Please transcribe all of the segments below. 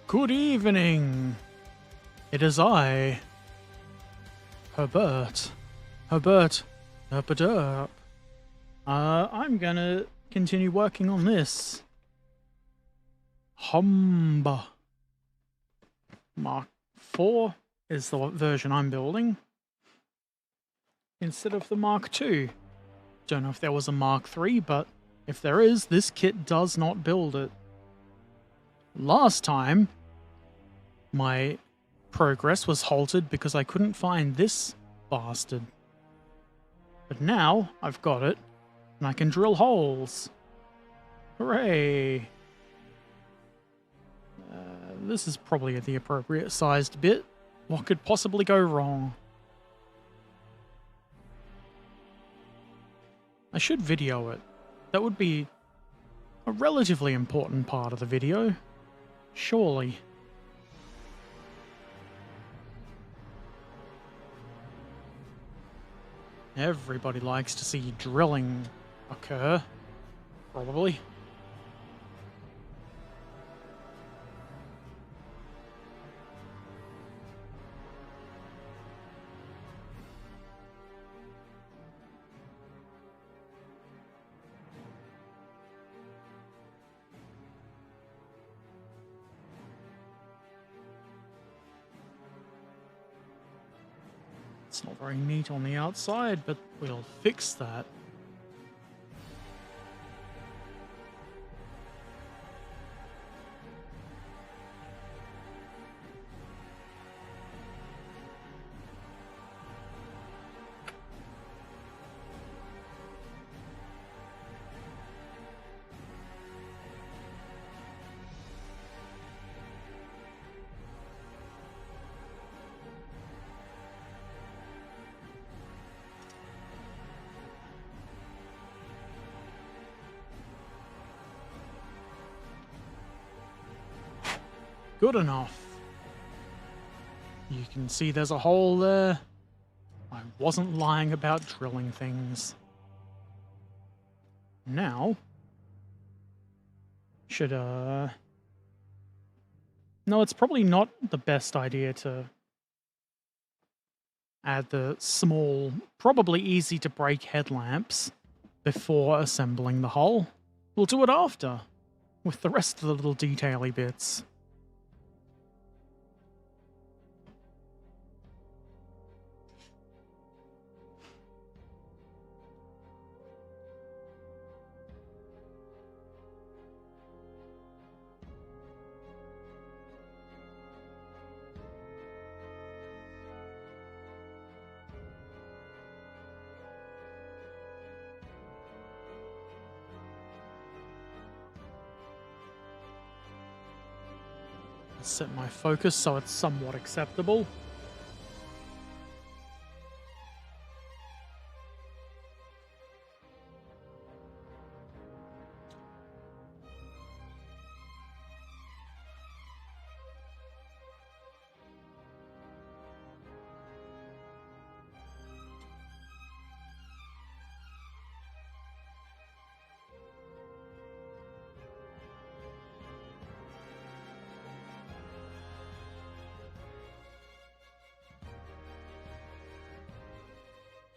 Good evening. It is I, Herbert Erpaderp. I'm gonna continue working on this. Humber. Mark 4 is the version I'm building, instead of the Mark 2. Don't know if there was a Mark 3, but if there is, this kit does not build it. Last time, my progress was halted because I couldn't find this bastard. But now, I've got it, and I can drill holes. Hooray! This is probably the appropriate sized bit. What could possibly go wrong? I should video it. That would be a relatively important part of the video. Surely. Everybody likes to see drilling occur. Probably. It's not very neat on the outside, but we'll fix that. Good enough. You can see there's a hole there. I wasn't lying about drilling things. Now, should, No, it's probably not the best idea to add the small, probably easy to break headlamps before assembling the hull. We'll do it after, with the rest of the little detaily bits. Set my focus so it's somewhat acceptable.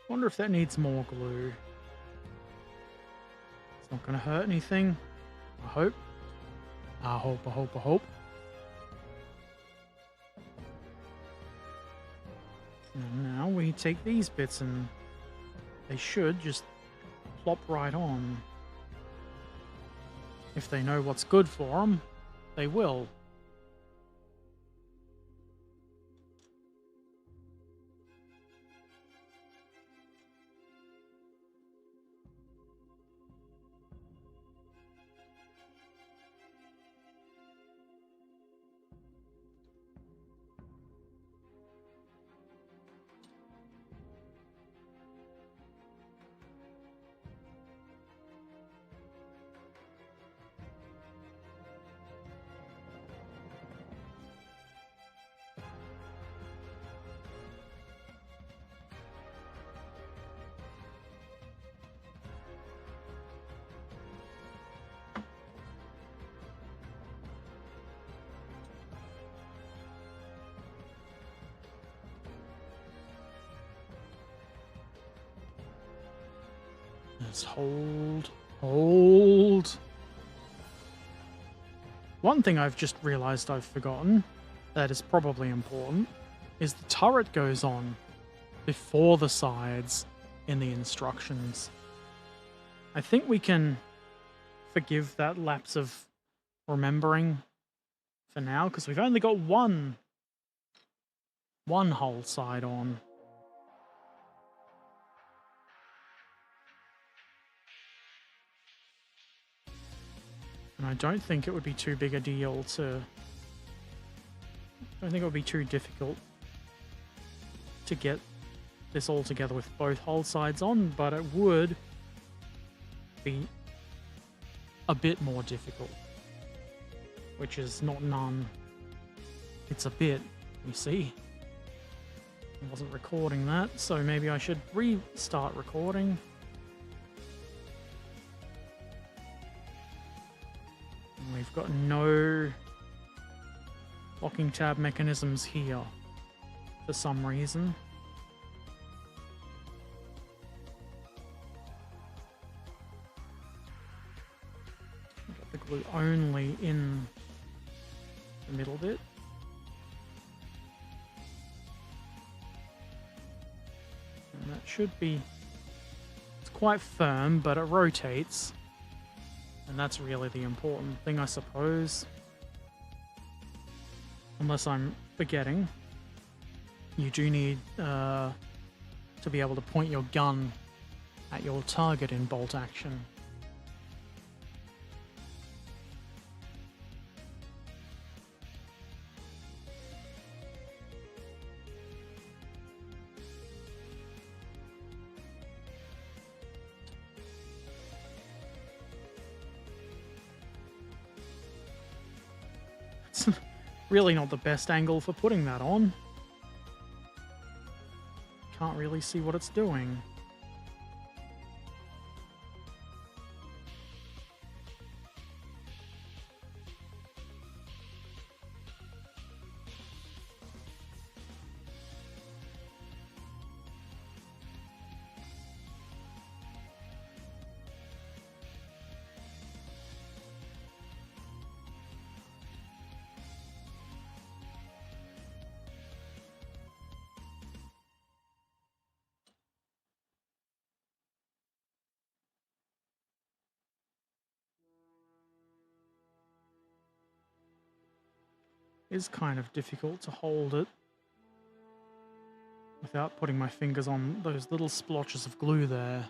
Wonder if that needs more glue. It's not going to hurt anything. I hope. I hope. And now we take these bits and they should just plop right on. If they know what's good for them, they will. Let's hold. Hold. One thing I've just realized I've forgotten that is probably important is the turret goes on before the sides in the instructions. I think we can forgive that lapse of remembering for now, because we've only got one hull side on. And I don't think it would be too big a deal to... I don't think it would be too difficult to get this all together with both hull sides on, but it would be a bit more difficult. Which is not none. It's a bit, you see. I wasn't recording that, so maybe I should restart recording. And we've got no locking tab mechanisms here for some reason. Got the glue only in the middle bit. And that should be... It's quite firm, but it rotates. And that's really the important thing, I suppose. Unless I'm forgetting. You do need to be able to point your gun at your target in bolt action. It's really not the best angle for putting that on. Can't really see what it's doing. Is kind of difficult to hold it without putting my fingers on those little splotches of glue there.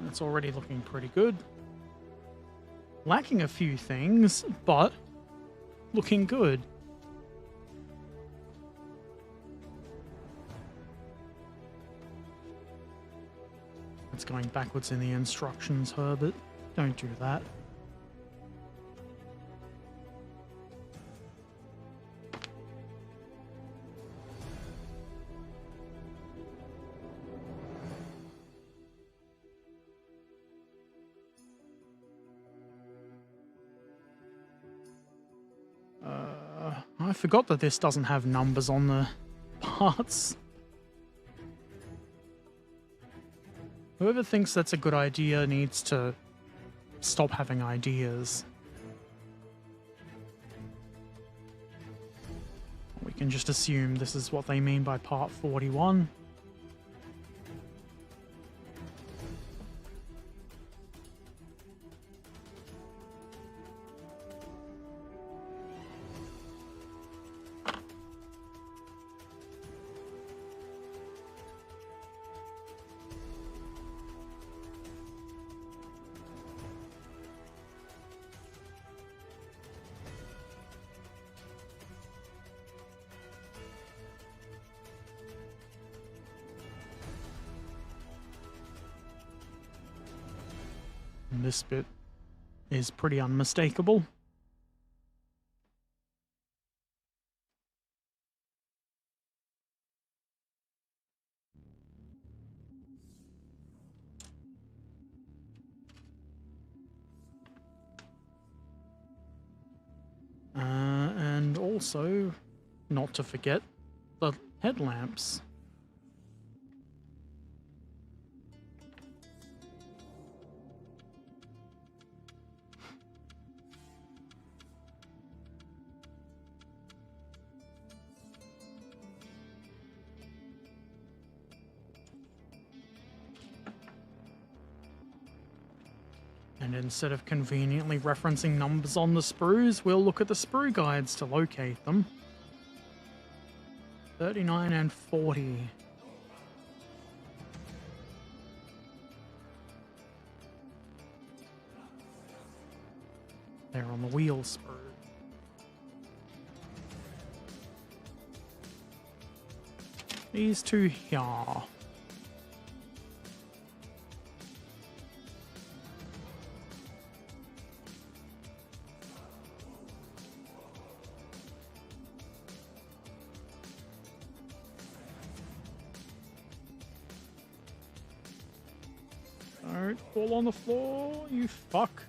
It's already looking pretty good. Lacking a few things, but looking good. It's going backwards in the instructions, Herbert. Don't do that. I forgot that this doesn't have numbers on the parts. Whoever thinks that's a good idea needs to stop having ideas. We can just assume this is what they mean by part 41. And this bit is pretty unmistakable. And also, not to forget, the headlamps. And instead of conveniently referencing numbers on the sprues, we'll look at the sprue guides to locate them. 39 and 40. They're on the wheel sprue. These two here. Don't fall on the floor, you fuck.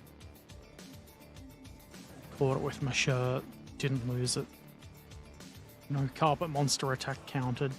Caught it with my shirt. Didn't lose it. No carpet monster attack counted.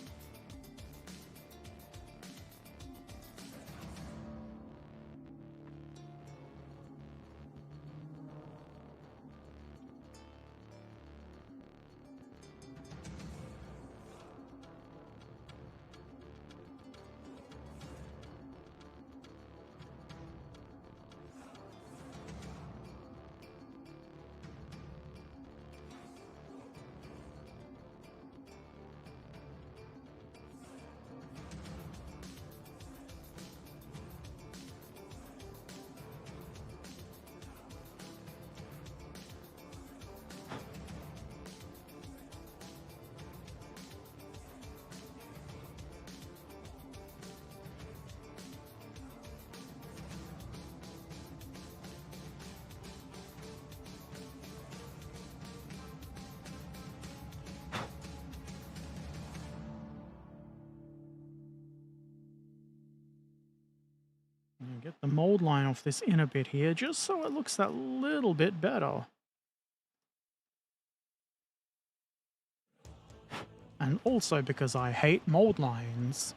Get the mold line off this inner bit here, just so it looks that little bit better. And also because I hate mold lines.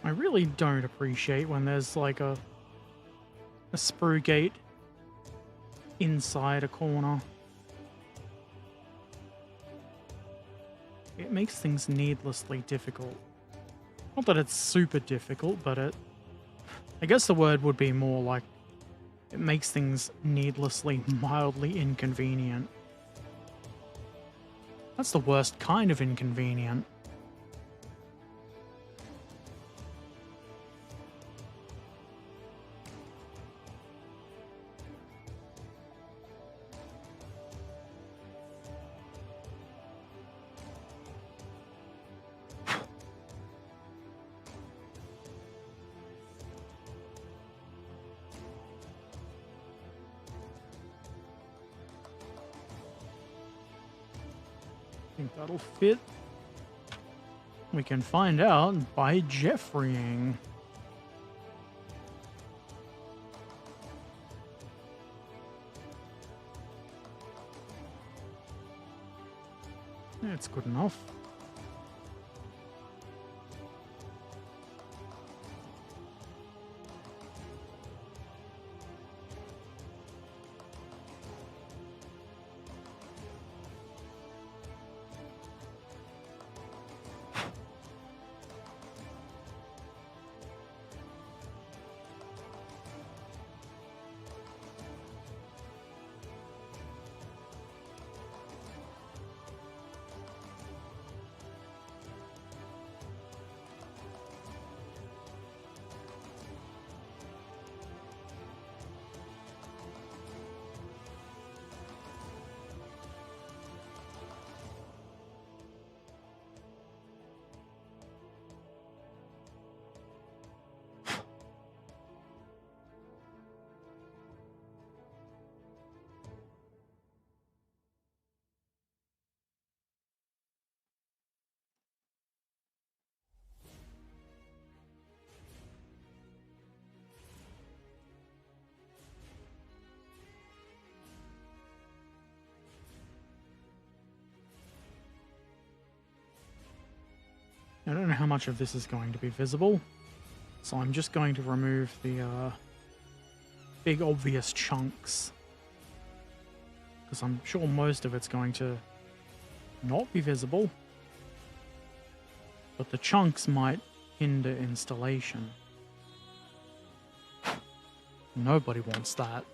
I really don't appreciate when there's like a sprue gate inside a corner. It makes things needlessly difficult. Not that it's super difficult, but I guess the word would be more like it makes things needlessly mildly inconvenient. That's the worst kind of inconvenient. I think that'll fit. We can find out by Jeffreying. It's good enough. how much of this is going to be visible. So I'm just going to remove the big obvious chunks, because I'm sure most of it's going to not be visible. But the chunks might hinder installation. Nobody wants that.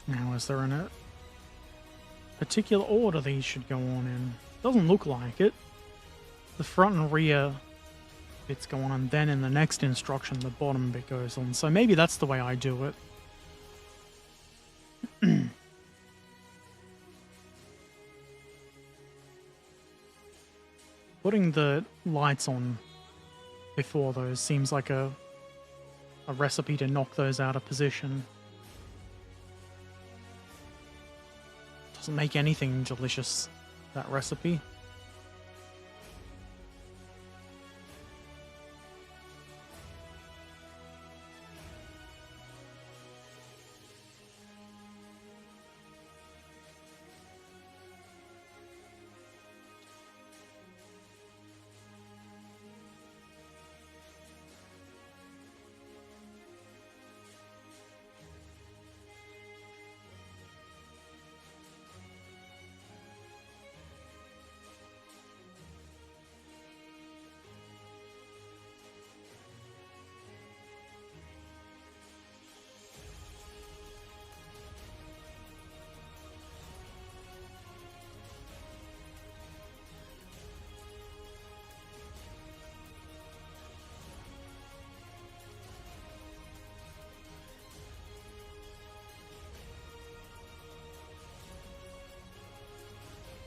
Now, is there a particular order these should go on in? Doesn't look like it. The front and rear bits go on, and then in the next instruction, the bottom bit goes on. So maybe that's the way I do it. Putting the lights on before those seems like a recipe to knock those out of position. Doesn't make anything delicious, that recipe.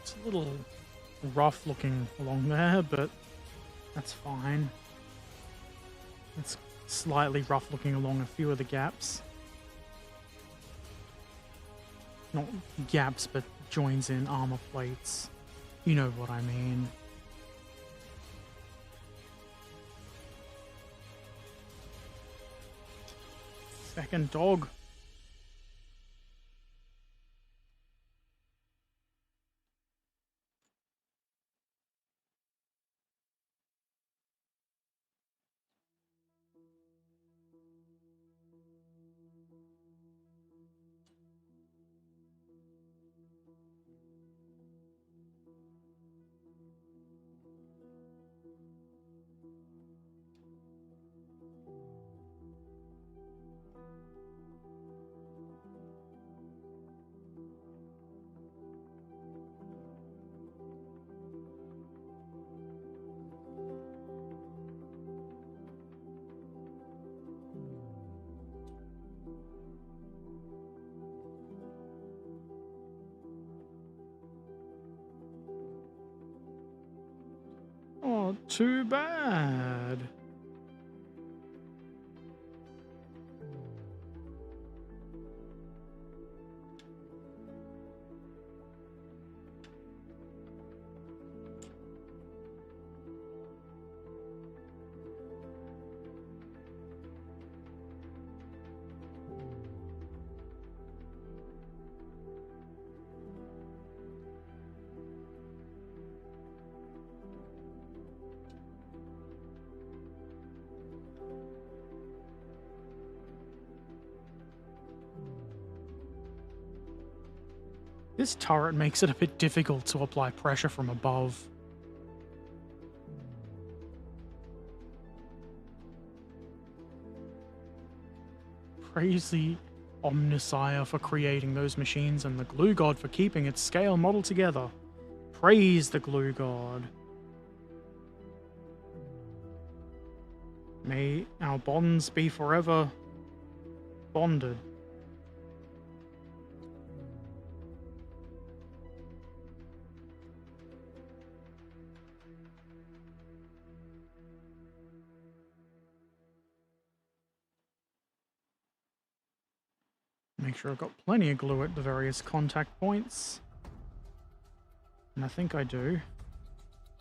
It's a little rough looking along there, but that's fine. It's slightly rough looking along a few of the gaps. Not gaps, but joins in armor plates. You know what I mean. Second dog. Oh, too bad. This turret makes it a bit difficult to apply pressure from above. Praise the Omnissiah for creating those machines and the Glue God for keeping its scale model together. Praise the Glue God. May our bonds be forever bonded. Make sure I've got plenty of glue at the various contact points. And I think I do.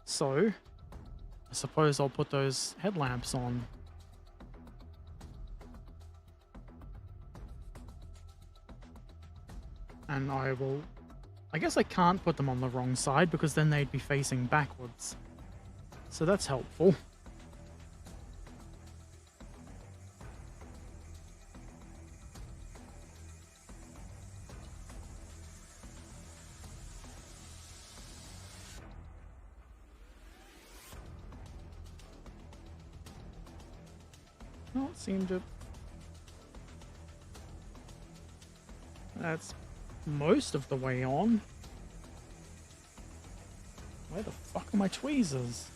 So, I suppose I'll put those headlamps on. And I will... I guess I can't put them on the wrong side because then they'd be facing backwards. So that's helpful. Don't seem to... That's most of the way on. Where the fuck are my tweezers?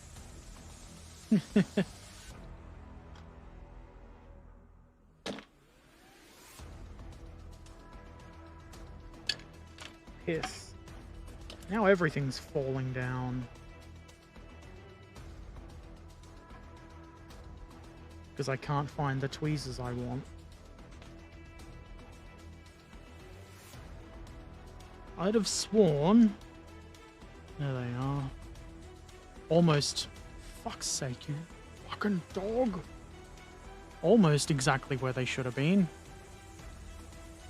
Piss. Now everything's falling down. Because I can't find the tweezers I want. I'd have sworn... There they are. Almost... Fuck's sake, you fucking dog. Almost exactly where they should have been.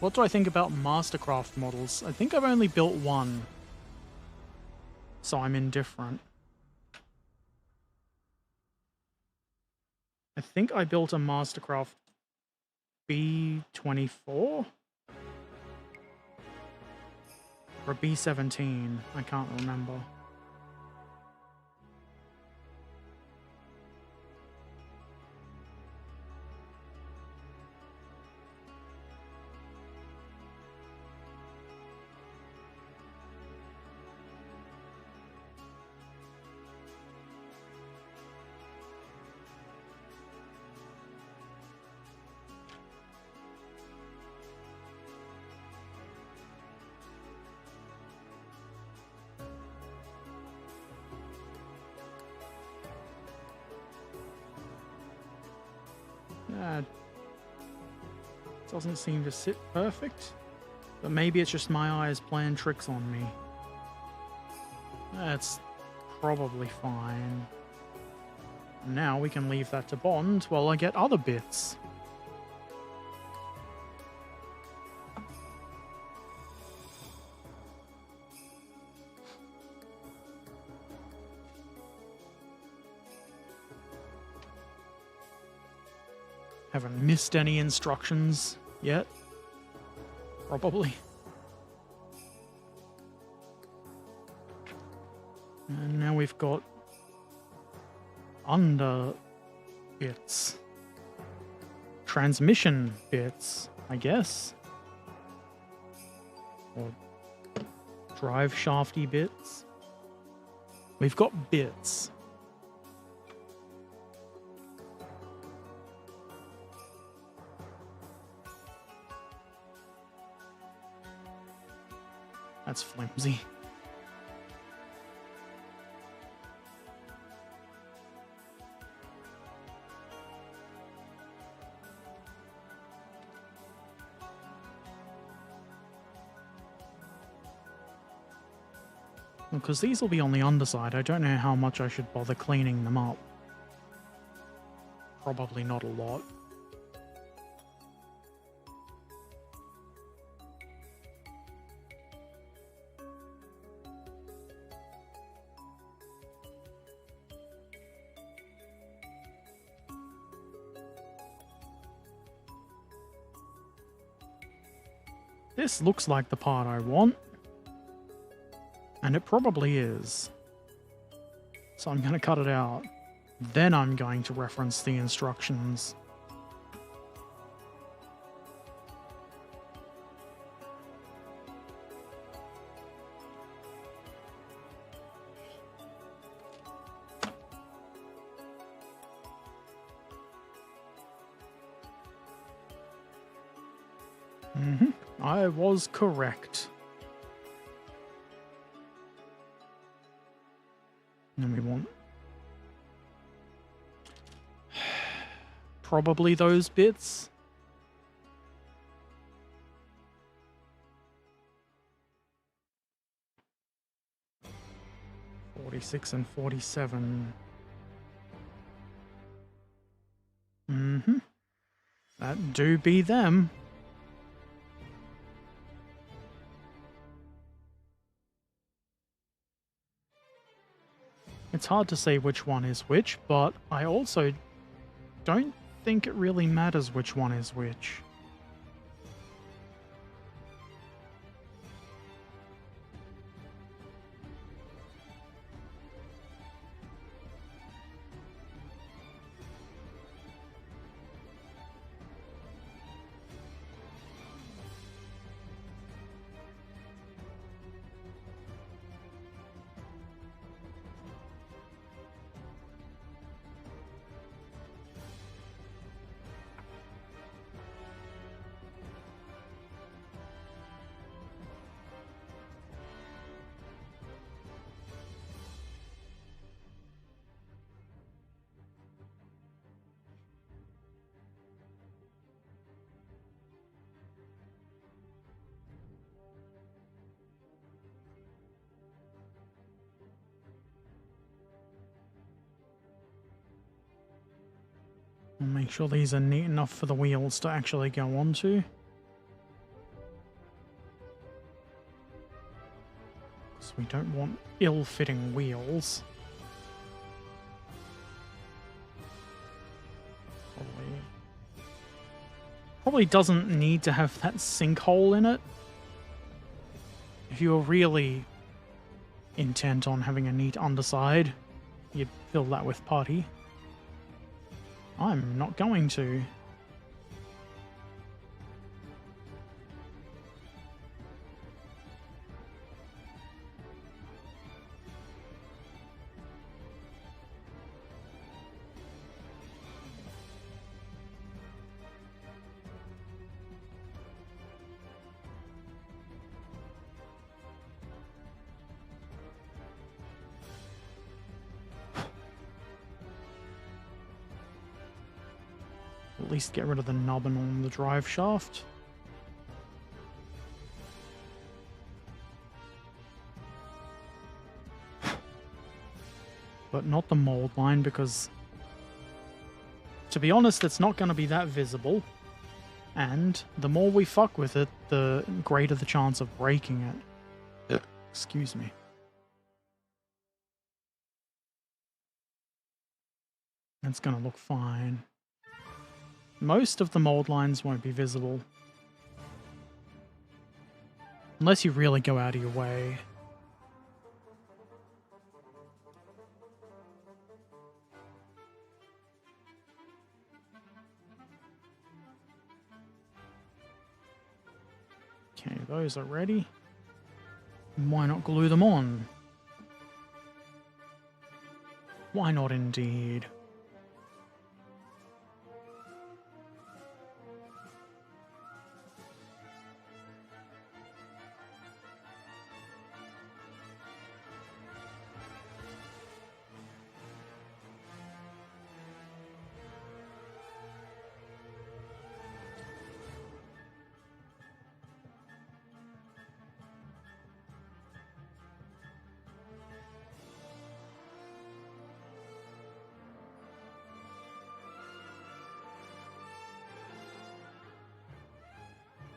What do I think about Mastercraft models? I think I've only built one. So I'm indifferent. I think I built a Mastercraft B24? Or a B17. I can't remember. Doesn't seem to sit perfect, but maybe it's just my eyes playing tricks on me. That's probably fine. Now we can leave that to bond while I get other bits. Haven't missed any instructions yet. Probably. And now we've got under bits. Transmission bits, I guess. Or drive shafty bits. We've got bits. That's flimsy. Because these will be on the underside, I don't know how much I should bother cleaning them up. Probably not a lot. This looks like the part I want. And it probably is. So I'm going to cut it out. Then I'm going to reference the instructions. I was correct. And we want probably those bits. 46 and 47. That do be them. It's hard to say which one is which, but I also don't think it really matters which one is which. I'll make sure these are neat enough for the wheels to actually go onto. Because we don't want ill-fitting wheels. Probably doesn't need to have that sinkhole in it. If you were really intent on having a neat underside, you'd fill that with putty. I'm not going to. At least get rid of the nubbin on the drive shaft. But not the mold line, because to be honest, it's not going to be that visible. And the more we fuck with it, the greater the chance of breaking it. Yep. Excuse me. It's going to look fine. Most of the mold lines won't be visible. Unless you really go out of your way. Okay, those are ready. Why not glue them on? Why not indeed?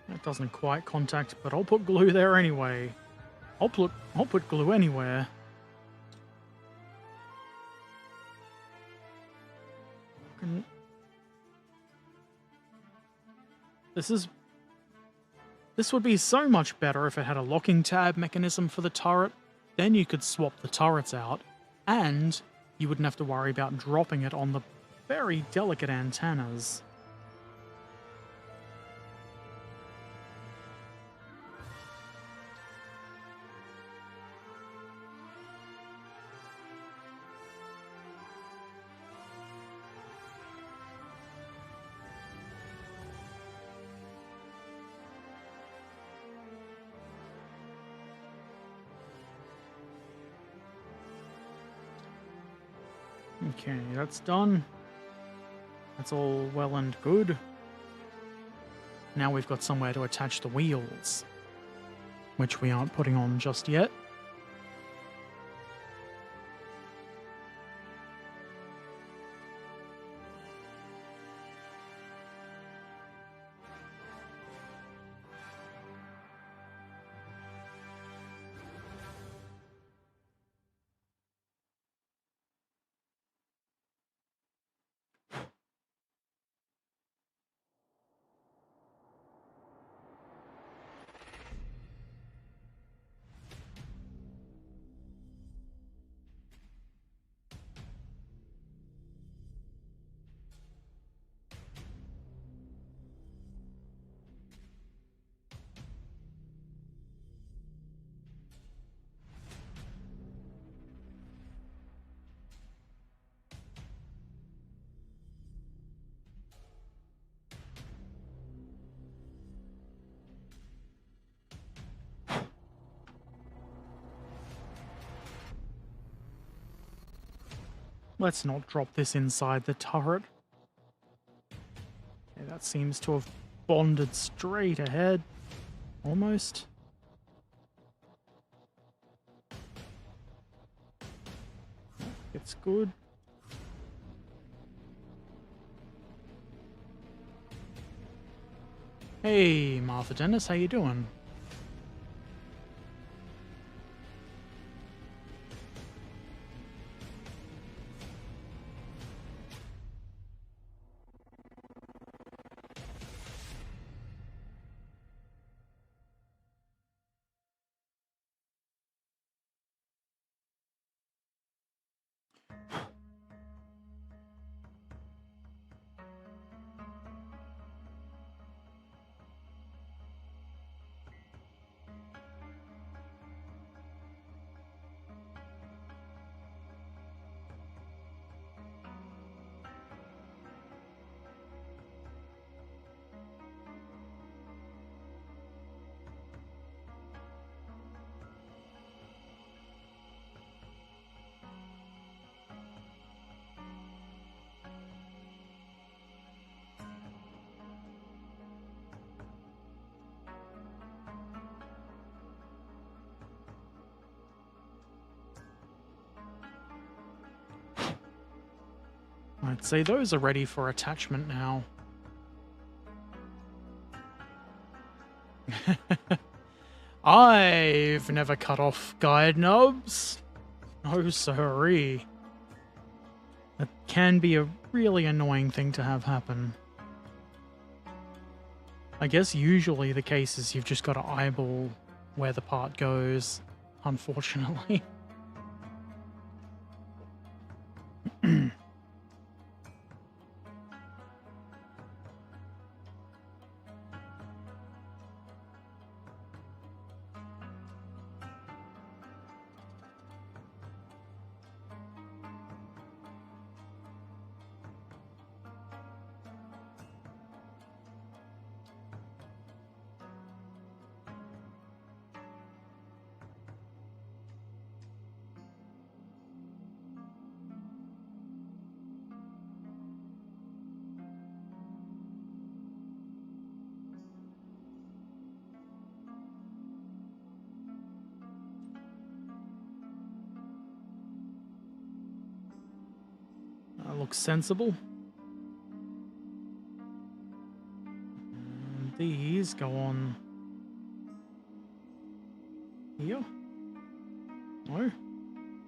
That doesn't quite contact, but I'll put glue there anyway. I'll put glue anywhere. This would be so much better if it had a locking tab mechanism for the turret. Then you could swap the turrets out, and you wouldn't have to worry about dropping it on the very delicate antennas. Okay, that's done. That's all well and good. Now we've got somewhere to attach the wheels, which we aren't putting on just yet. Let's not drop this inside the turret. Okay, that seems to have bonded straight ahead. Almost. It's good. Hey, Martha Dennis, how you doing? I'd say those are ready for attachment now. I've never cut off guide knobs. No siree. That can be a really annoying thing to have happen. I guess usually the case is you've just got to eyeball where the part goes, unfortunately. That looks sensible. And these go on here. No.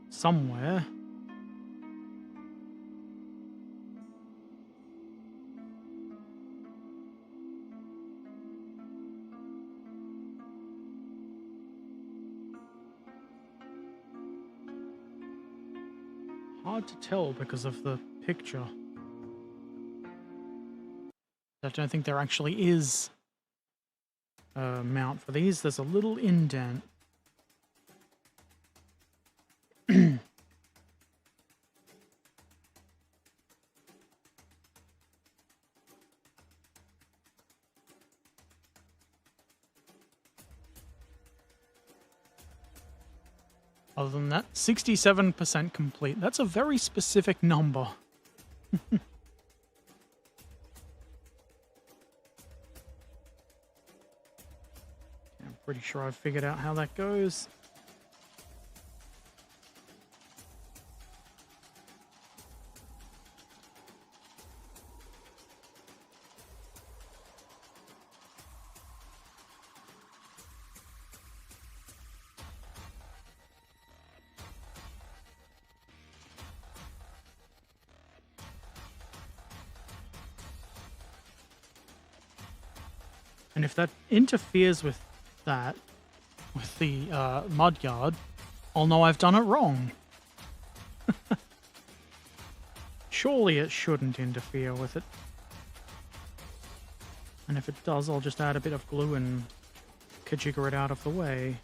Somewhere. Hard to tell because of the picture. I don't think there actually is a mount for these. There's a little indent. Other than that, 67% complete. That's a very specific number. I'm pretty sure I've figured out how that goes. And if that interferes with that, with the mudguard, I'll know I've done it wrong. Surely it shouldn't interfere with it. And if it does, I'll just add a bit of glue and kajigger it out of the way.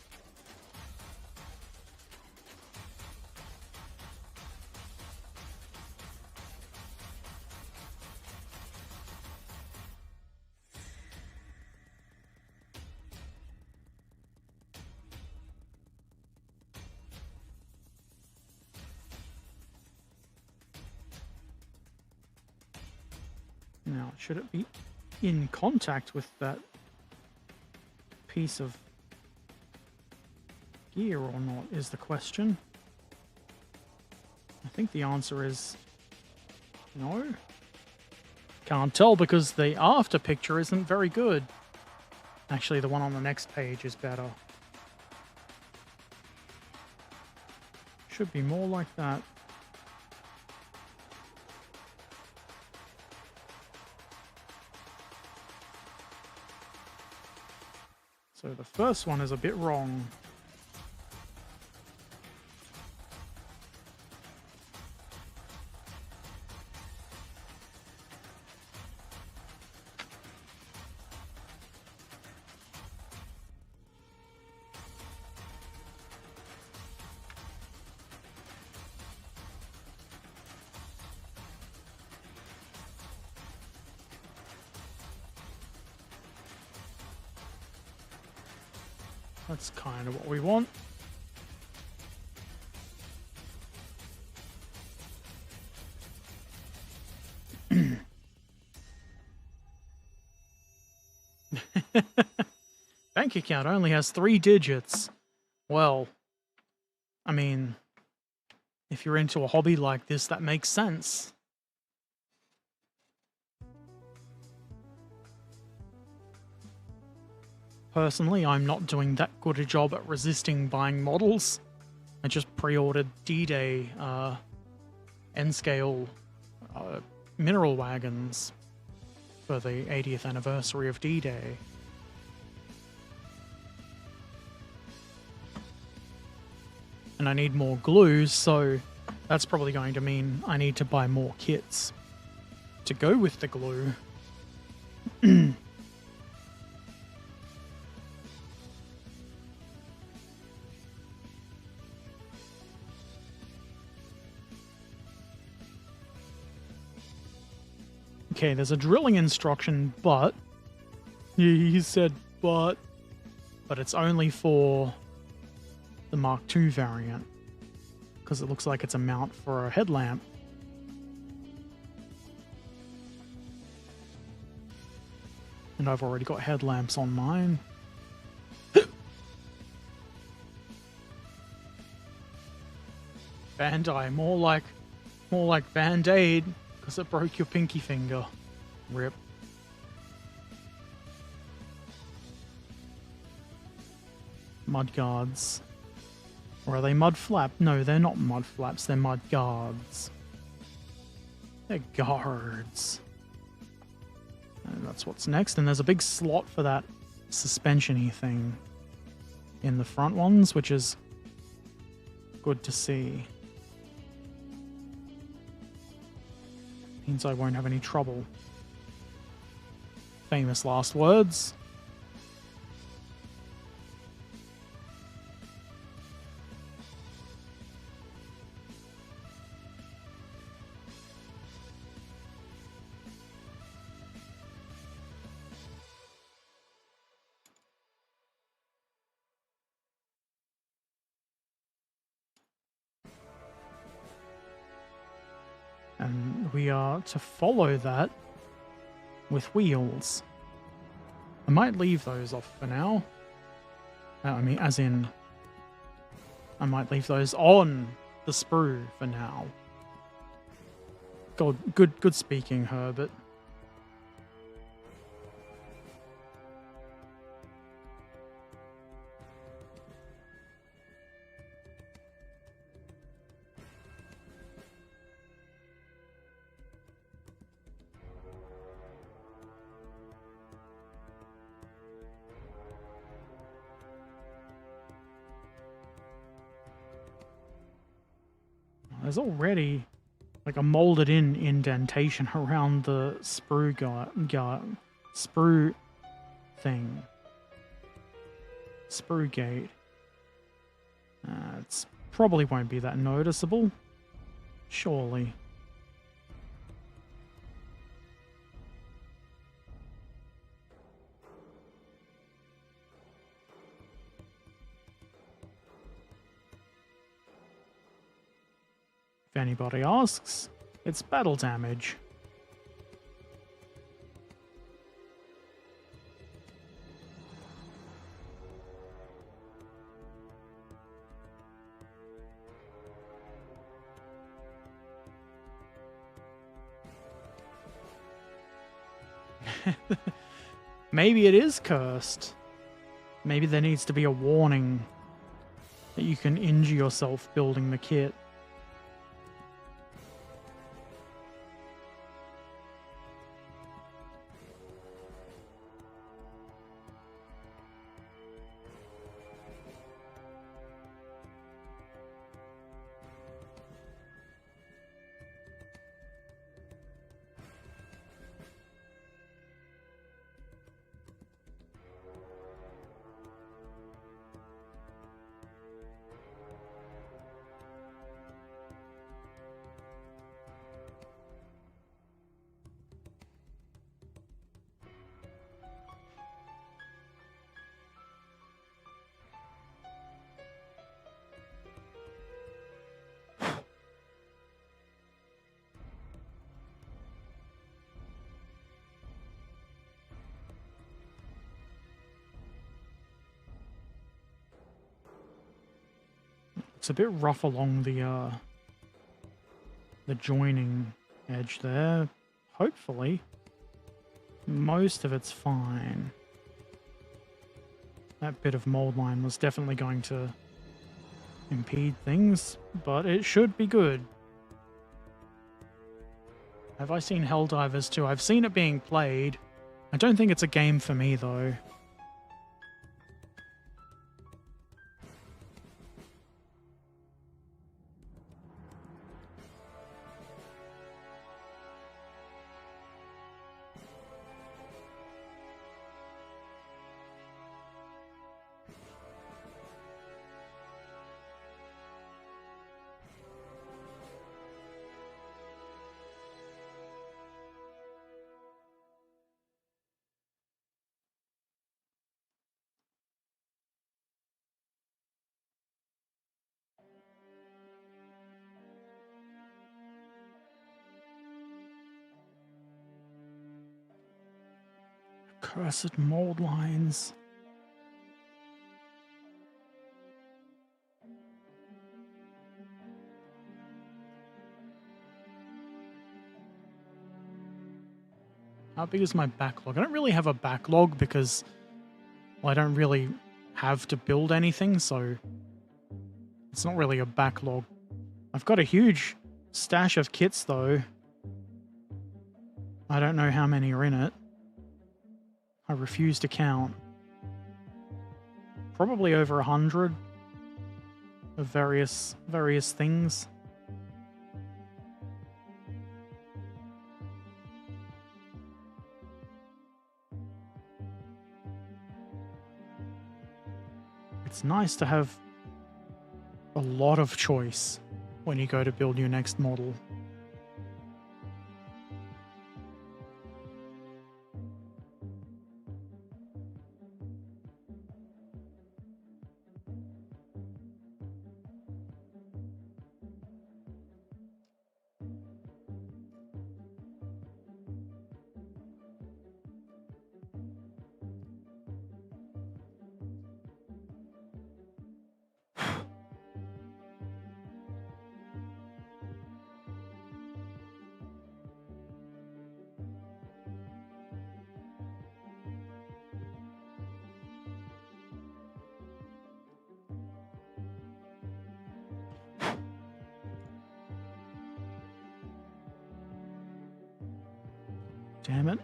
Now, should it be in contact with that piece of gear or not is the question. I think the answer is no. Can't tell because the after picture isn't very good. Actually, the one on the next page is better. Should be more like that. So the first one is a bit wrong. That's kind of what we want. Bank account only has 3 digits. Well, I mean, if you're into a hobby like this, that makes sense. Personally, I'm not doing that good a job at resisting buying models. I just pre-ordered D-Day N-scale mineral wagons for the 80th anniversary of D-Day. And I need more glue, so that's probably going to mean I need to buy more kits to go with the glue. Okay, there's a drilling instruction, but... He said, but it's only for the Mark II variant, because it looks like it's a mount for a headlamp. And I've already got headlamps on mine. Bandai, more like Band-Aid, because it broke your pinky finger. Rip. Mud guards. Or are they mud flap? No, they're not mud flaps, they're mud guards. They're guards. And that's what's next. And there's a big slot for that suspension-y thing in the front ones, which is good to see. Means I won't have any trouble. Famous last words. And we are to follow that with wheels. I might leave those off for now. I mean, as in, I might leave those on the sprue for now. God, good speaking, Herbert. There's already like a molded in indentation around the sprue sprue thing. Sprue gate. It's probably won't be that noticeable. Surely. If anybody asks, it's battle damage. Maybe it is cursed. Maybe there needs to be a warning that you can injure yourself building the kit. It's a bit rough along the joining edge there. Hopefully, most of it's fine. That bit of mold line was definitely going to impede things, but it should be good. Have I seen Helldivers too? I've seen it being played. I don't think it's a game for me though. Cursed mold lines. How big is my backlog? I don't really have a backlog because, well, I don't really have to build anything, so it's not really a backlog. I've got a huge stash of kits though. I don't know how many are in it. I refuse to count. Probably over 100 of various things. It's nice to have a lot of choice when you go to build your next model. Damn it.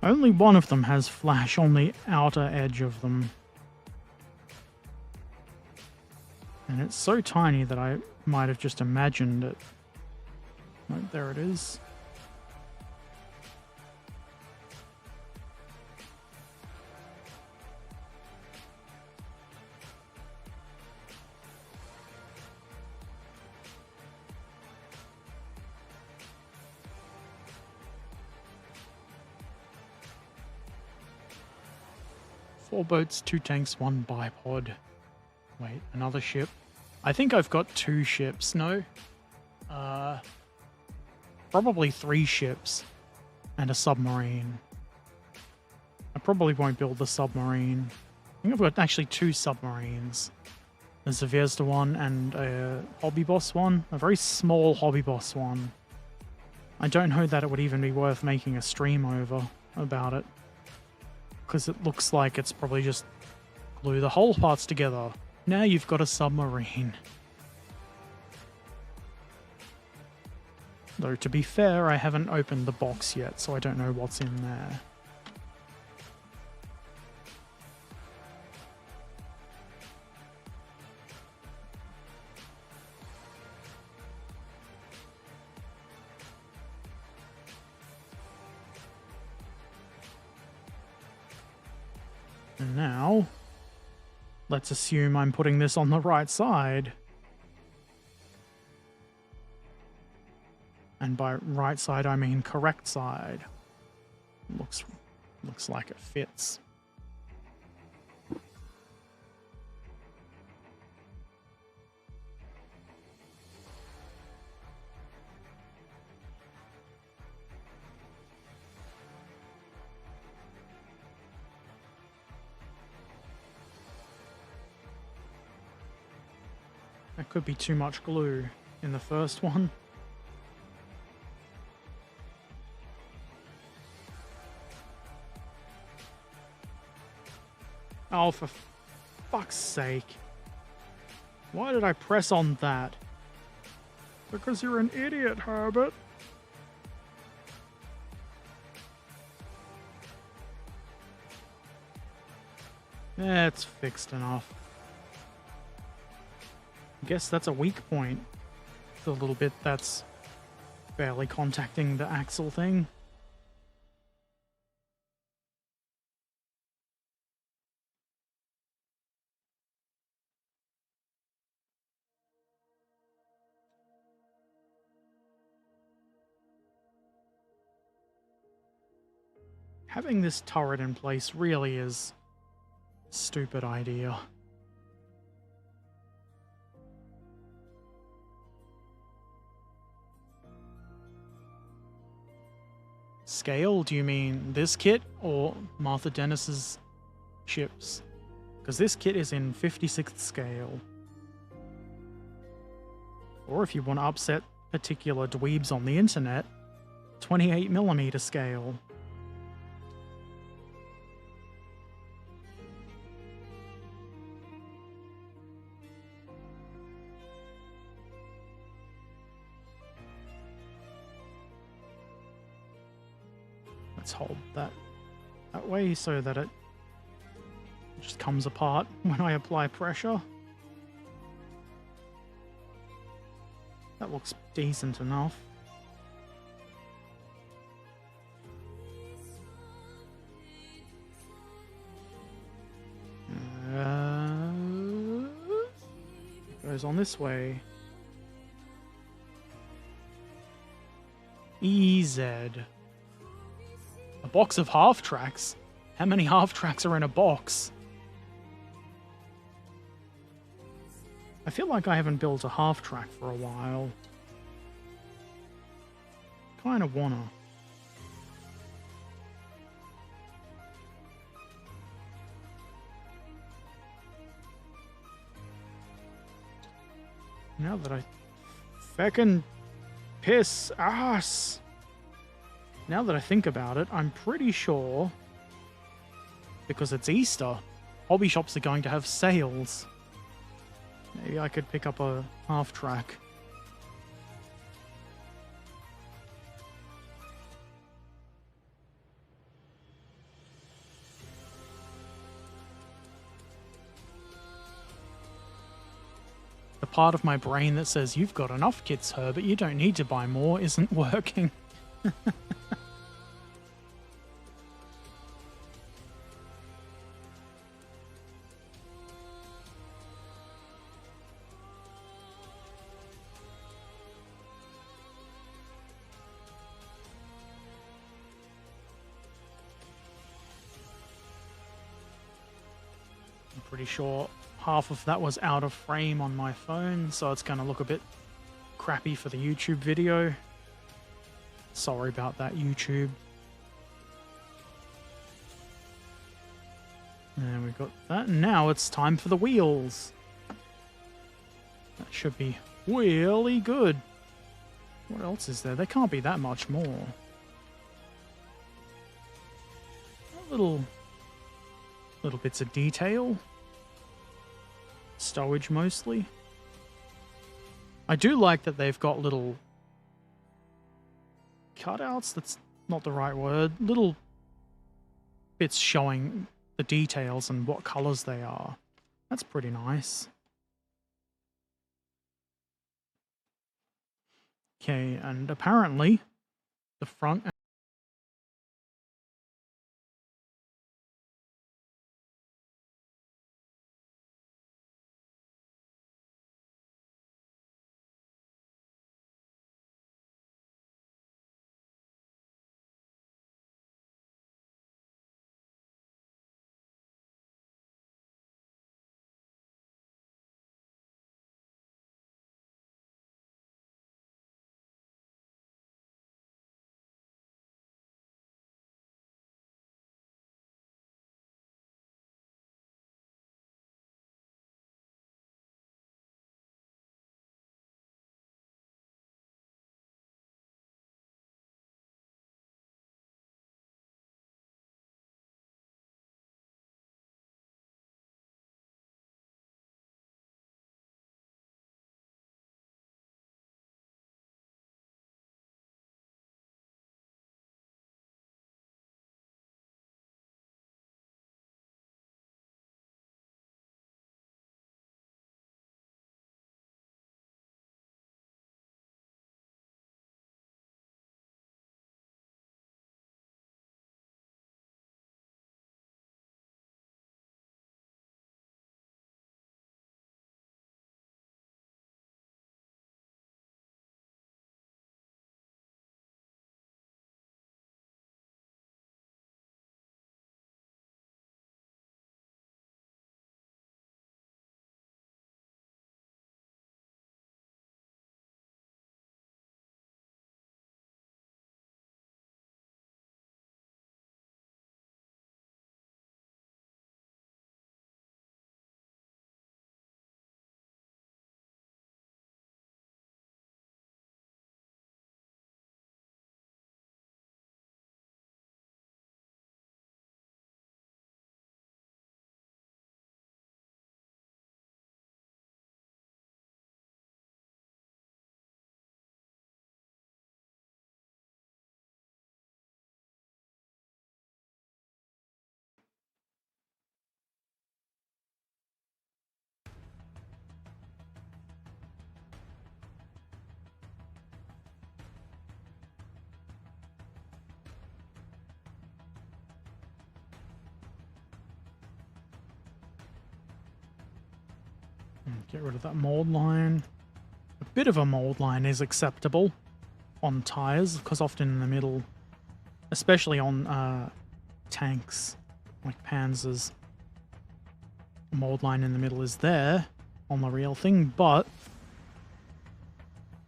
Only one of them has flash on the outer edge of them. And it's so tiny that I might have just imagined it. Right, there it is. 4 boats, 2 tanks, 1 bipod. Wait, another ship. I think I've got 2 ships, no? Probably 3 ships and a submarine. I probably won't build the submarine. I think I've got actually 2 submarines. A Zvezda one and a Hobby Boss one. A very small Hobby Boss one. I don't know that it would even be worth making a stream over about it. Because it looks like it's probably just glue the whole parts together. Now you've got a submarine. Though, to be fair, I haven't opened the box yet, so I don't know what's in there. And now, let's assume I'm putting this on the right side. And by right side, I mean correct side. Looks like it fits. That could be too much glue in the first one. Oh, for fuck's sake. Why did I press on that? Because you're an idiot, Herbert. Yeah, it's fixed enough. I guess that's a weak point. The little bit that's barely contacting the axle thing. Having this turret in place really is a stupid idea. Scale? Do you mean this kit or Martha Dennis's ships? Because this kit is in 56th scale. Or if you want to upset particular dweebs on the internet, 28mm scale. Let's hold that way so that it just comes apart when I apply pressure. That looks decent enough. It goes on this way. EZ. A box of half tracks? How many half tracks are in a box? I feel like I haven't built a half track for a while. Kinda wanna. Now that I feckin' piss ass. Now that I think about it, I'm pretty sure, because it's Easter, hobby shops are going to have sales. Maybe I could pick up a half track. The part of my brain that says, you've got enough kits, Herbert, you don't need to buy more, isn't working. Pretty sure half of that was out of frame on my phone, so it's going to look a bit crappy for the YouTube video. Sorry about that, YouTube. And we've got that. Now it's time for the wheels. That should be really good. What else is there? There can't be that much more. Little bits of detail. Stowage mostly. I do like that they've got little cutouts. That's not the right word. Little bits showing the details and what colors they are. That's pretty nice. Okay, and apparently the front get rid of that mold line. A bit of a mold line is acceptable on tires, because often in the middle, especially on tanks like Panzers, a mold line in the middle is there on the real thing, but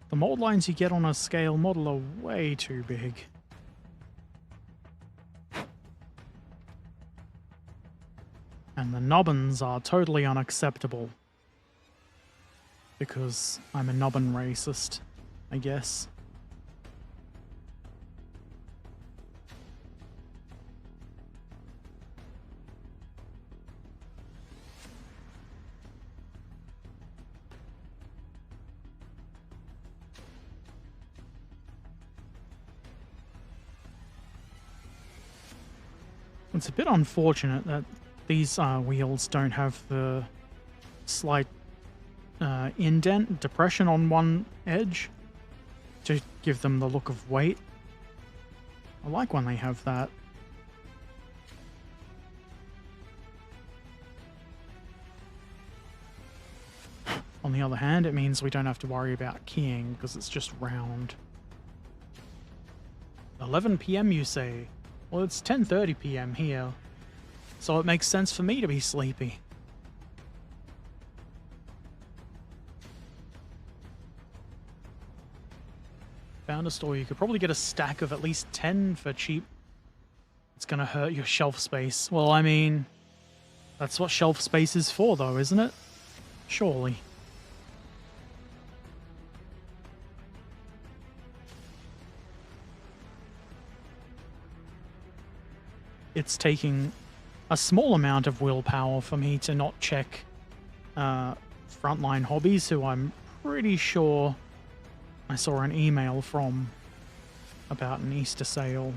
the mold lines you get on a scale model are way too big. And the nubbins are totally unacceptable. Because I'm a nubbin racist, I guess. It's a bit unfortunate that these wheels don't have the slight indent, depression on one edge to give them the look of weight. I like when they have that. On the other hand, it means we don't have to worry about keying because it's just round. 11 PM you say? Well, it's 10:30 PM here, so it makes sense for me to be sleepy. found a store. You could probably get a stack of at least 10 for cheap. It's going to hurt your shelf space. Well, I mean, that's what shelf space is for, though, isn't it? Surely. It's taking a small amount of willpower for me to not check Frontline Hobbies, who I'm pretty sure I saw an email from about an Easter sale.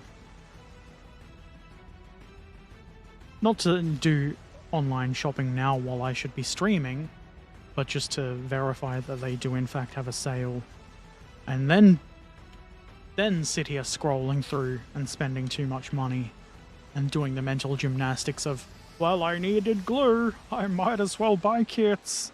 Not to do online shopping now while I should be streaming, but just to verify that they do in fact have a sale. And then sit here scrolling through and spending too much money and doing the mental gymnastics of, well, I needed glue, I might as well buy kits.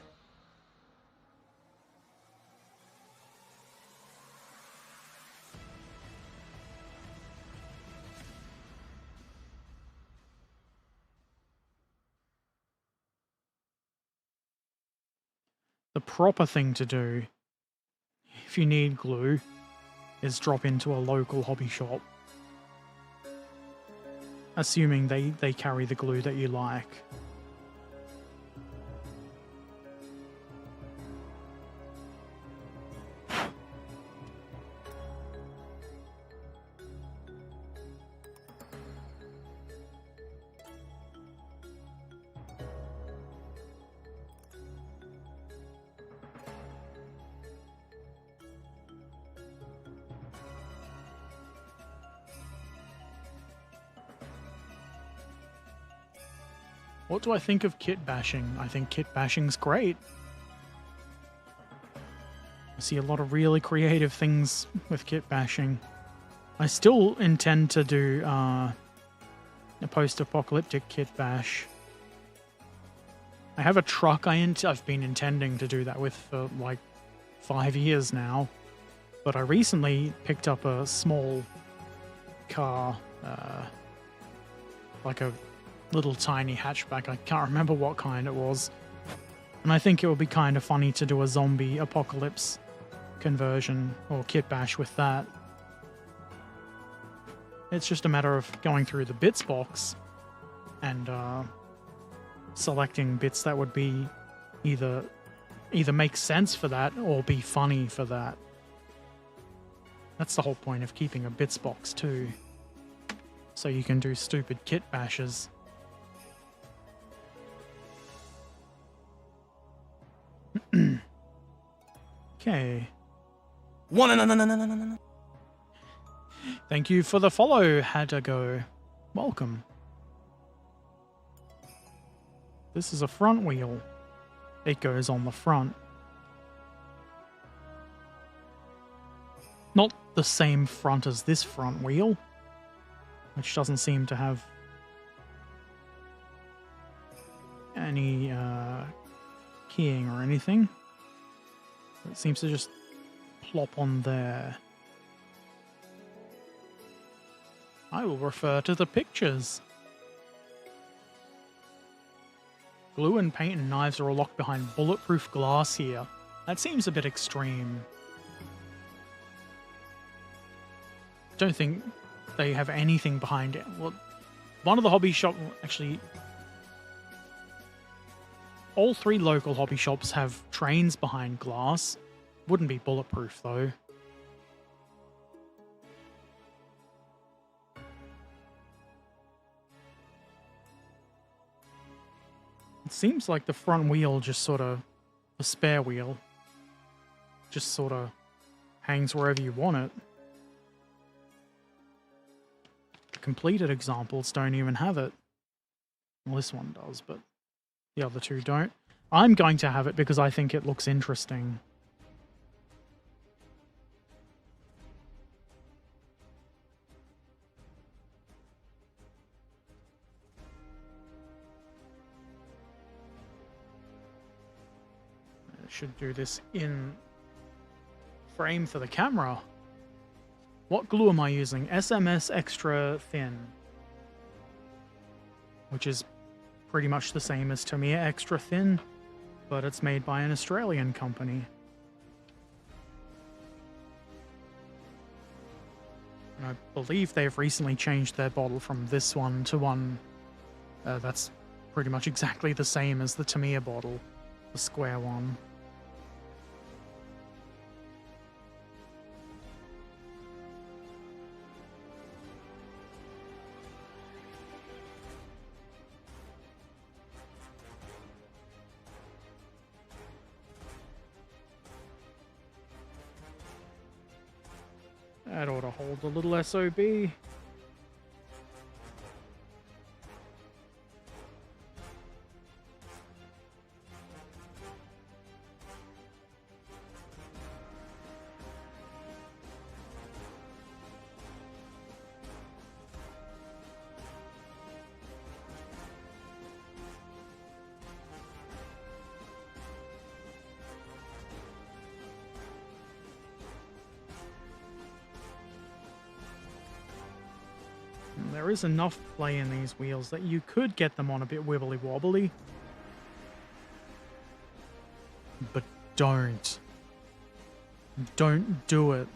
The proper thing to do, if you need glue, is drop into a local hobby shop. Assuming they carry the glue that you like. What do I think of kit bashing? I think kit bashing's great. I see a lot of really creative things with kit bashing. I still intend to do a post-apocalyptic kit bash. I have a truck I've been intending to do that with for like 5 years now. But I recently picked up a small car, like a little tiny hatchback. I can't remember what kind it was. And I think it would be kind of funny to do a zombie apocalypse conversion or kit bash with that. It's just a matter of going through the bits box and selecting bits that would be either make sense for that or be funny for that. That's the whole point of keeping a bits box too. So you can do stupid kit bashes. Okay. No. Thank you for the follow, Hadago. Welcome. This is a front wheel. It goes on the front. Not the same front as this front wheel, which doesn't seem to have any keying or anything. It seems to just plop on there. I will refer to the pictures. Glue and paint and knives are all locked behind bulletproof glass here. That seems a bit extreme. Don't think they have anything behind it. Well, one of the hobby shop, actually, all 3 local hobby shops have trains behind glass. Wouldn't be bulletproof though. It seems like the front wheel just sort of, the spare wheel, just sort of hangs wherever you want it. The completed examples don't even have it. Well, this one does, but the other 2 don't. I'm going to have it because I think it looks interesting. I should do this in frame for the camera. What glue am I using? SMS Extra Thin, which is pretty much the same as Tamiya Extra Thin, but it's made by an Australian company. I believe they've recently changed their bottle from this one to one that's pretty much exactly the same as the Tamiya bottle, the square one. That ought to hold a little SOB. There is enough play in these wheels that you could get them on a bit wibbly wobbly. But don't. Don't do it.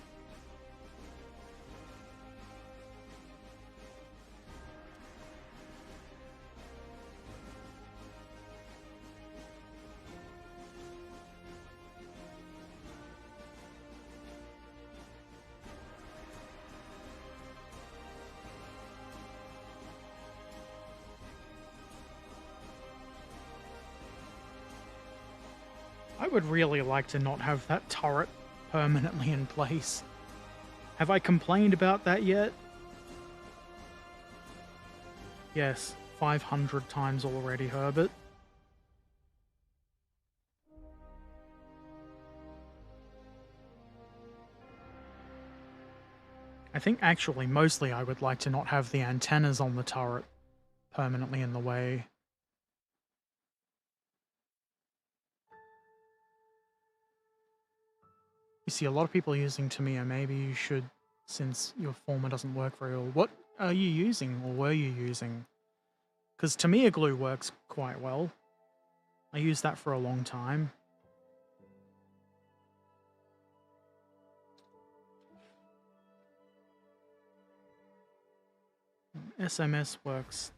I would really like to not have that turret permanently in place. Have I complained about that yet? Yes, 500 times already, Herbert. I think actually mostly I would like to not have the antennas on the turret permanently in the way. You see a lot of people using Tamiya. Maybe you should, since your former doesn't work very well. What are you using, or were you using? Because Tamiya glue works quite well. I used that for a long time. SMS works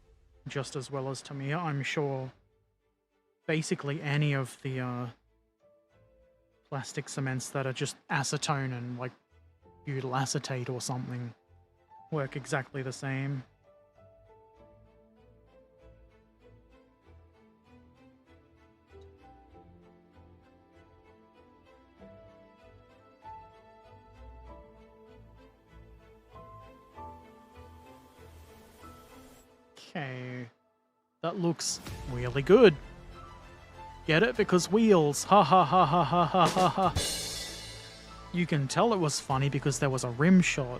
just as well as Tamiya. I'm sure basically any of the plastic cements that are just acetone and like butyl acetate or something work exactly the same. Okay, that looks really good. Get it? Because wheels. Ha ha ha ha ha ha ha ha. You can tell it was funny because there was a rim shot.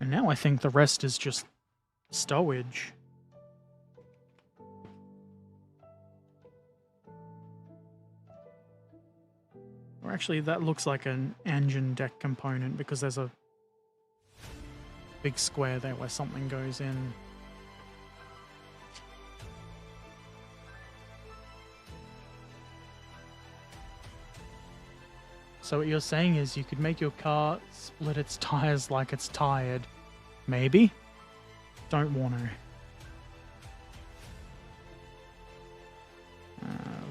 And now I think the rest is just stowage. Or actually, that looks like an engine deck component because there's a big square there where something goes in. So what you're saying is you could make your car split its tires like it's tired. Maybe? Don't want to.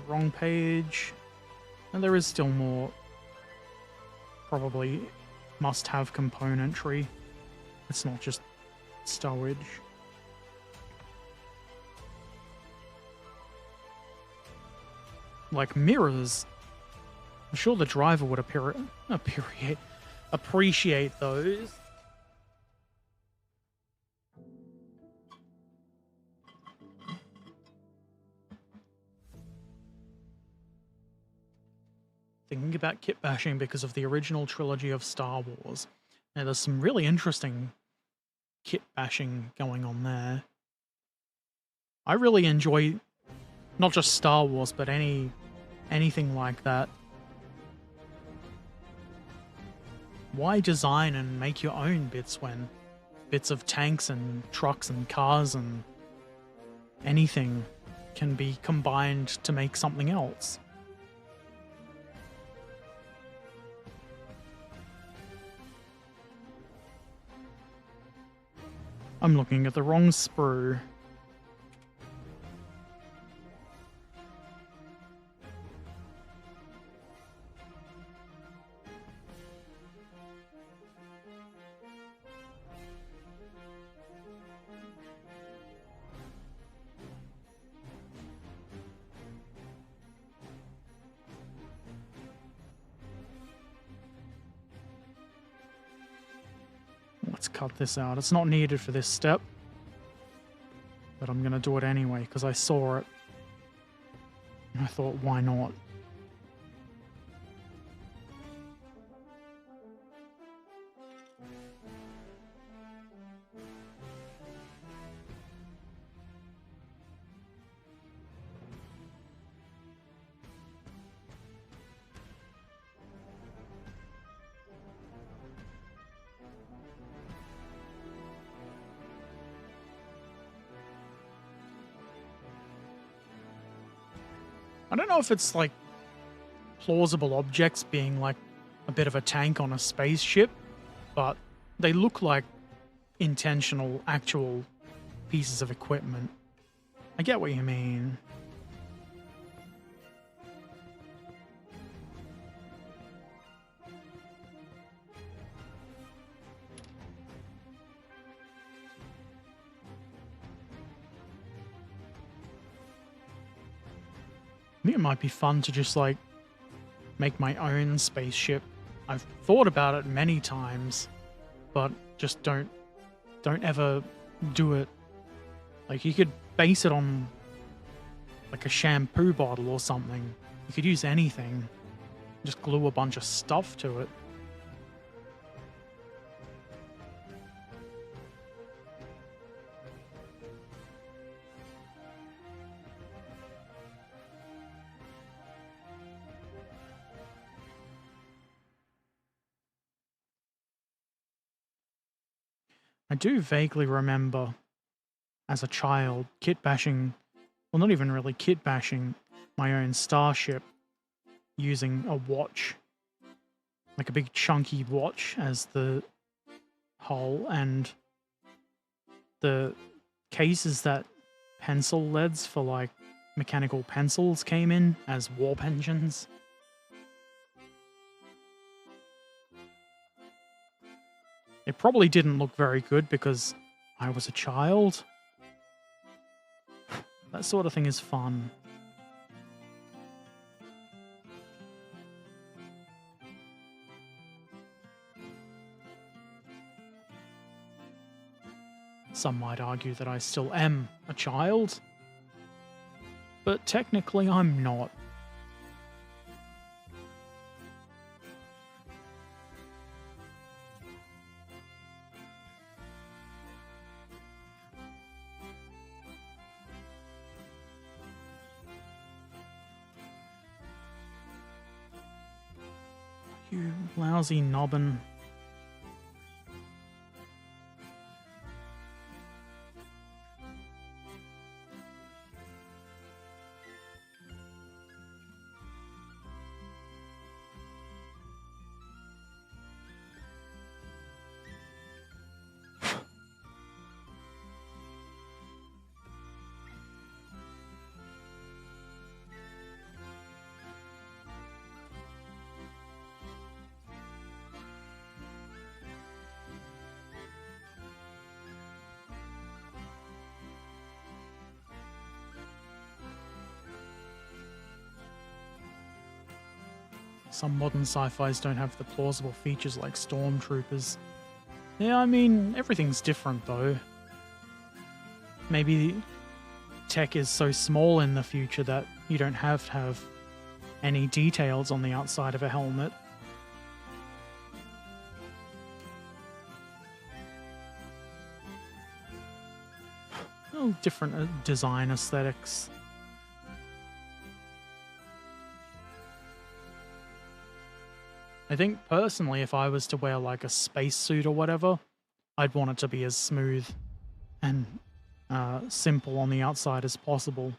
Wrong page. And there is still more probably must-have componentry. It's not just stowage. Like mirrors. I'm sure the driver would appreciate those. Thinking about kit bashing because of the original trilogy of Star Wars. Now, there's some really interesting kit bashing going on there. I really enjoy not just Star Wars, but anything like that. Why design and make your own bits when bits of tanks and trucks and cars and anything can be combined to make something else. I'm looking at the wrong sprue. Let's cut this out. It's not needed for this step, but I'm going to do it anyway because I saw it. And I thought, why not? I don't know if it's like plausible objects being like a bit of a tank on a spaceship, but they look like intentional, actual pieces of equipment. I get what you mean. I think it might be fun to just like make my own spaceship. I've thought about it many times, but just don't ever do it. Like you could base it on like a shampoo bottle or something. You could use anything. Just glue a bunch of stuff to it. I do vaguely remember as a child kit bashing, well, not even really kit bashing, my own starship using a watch, like a big chunky watch as the hull, and the cases that pencil leads for like mechanical pencils came in as warp engines. It probably didn't look very good because I was a child. That sort of thing is fun. Some might argue that I still am a child, but technically I'm not. You lousy nobbin. Some modern sci-fis don't have the plausible features like stormtroopers. Yeah, I mean, everything's different though. Maybe tech is so small in the future that you don't have to have any details on the outside of a helmet. Oh, different design aesthetics. I think personally, if I was to wear like a spacesuit or whatever, I'd want it to be as smooth and simple on the outside as possible.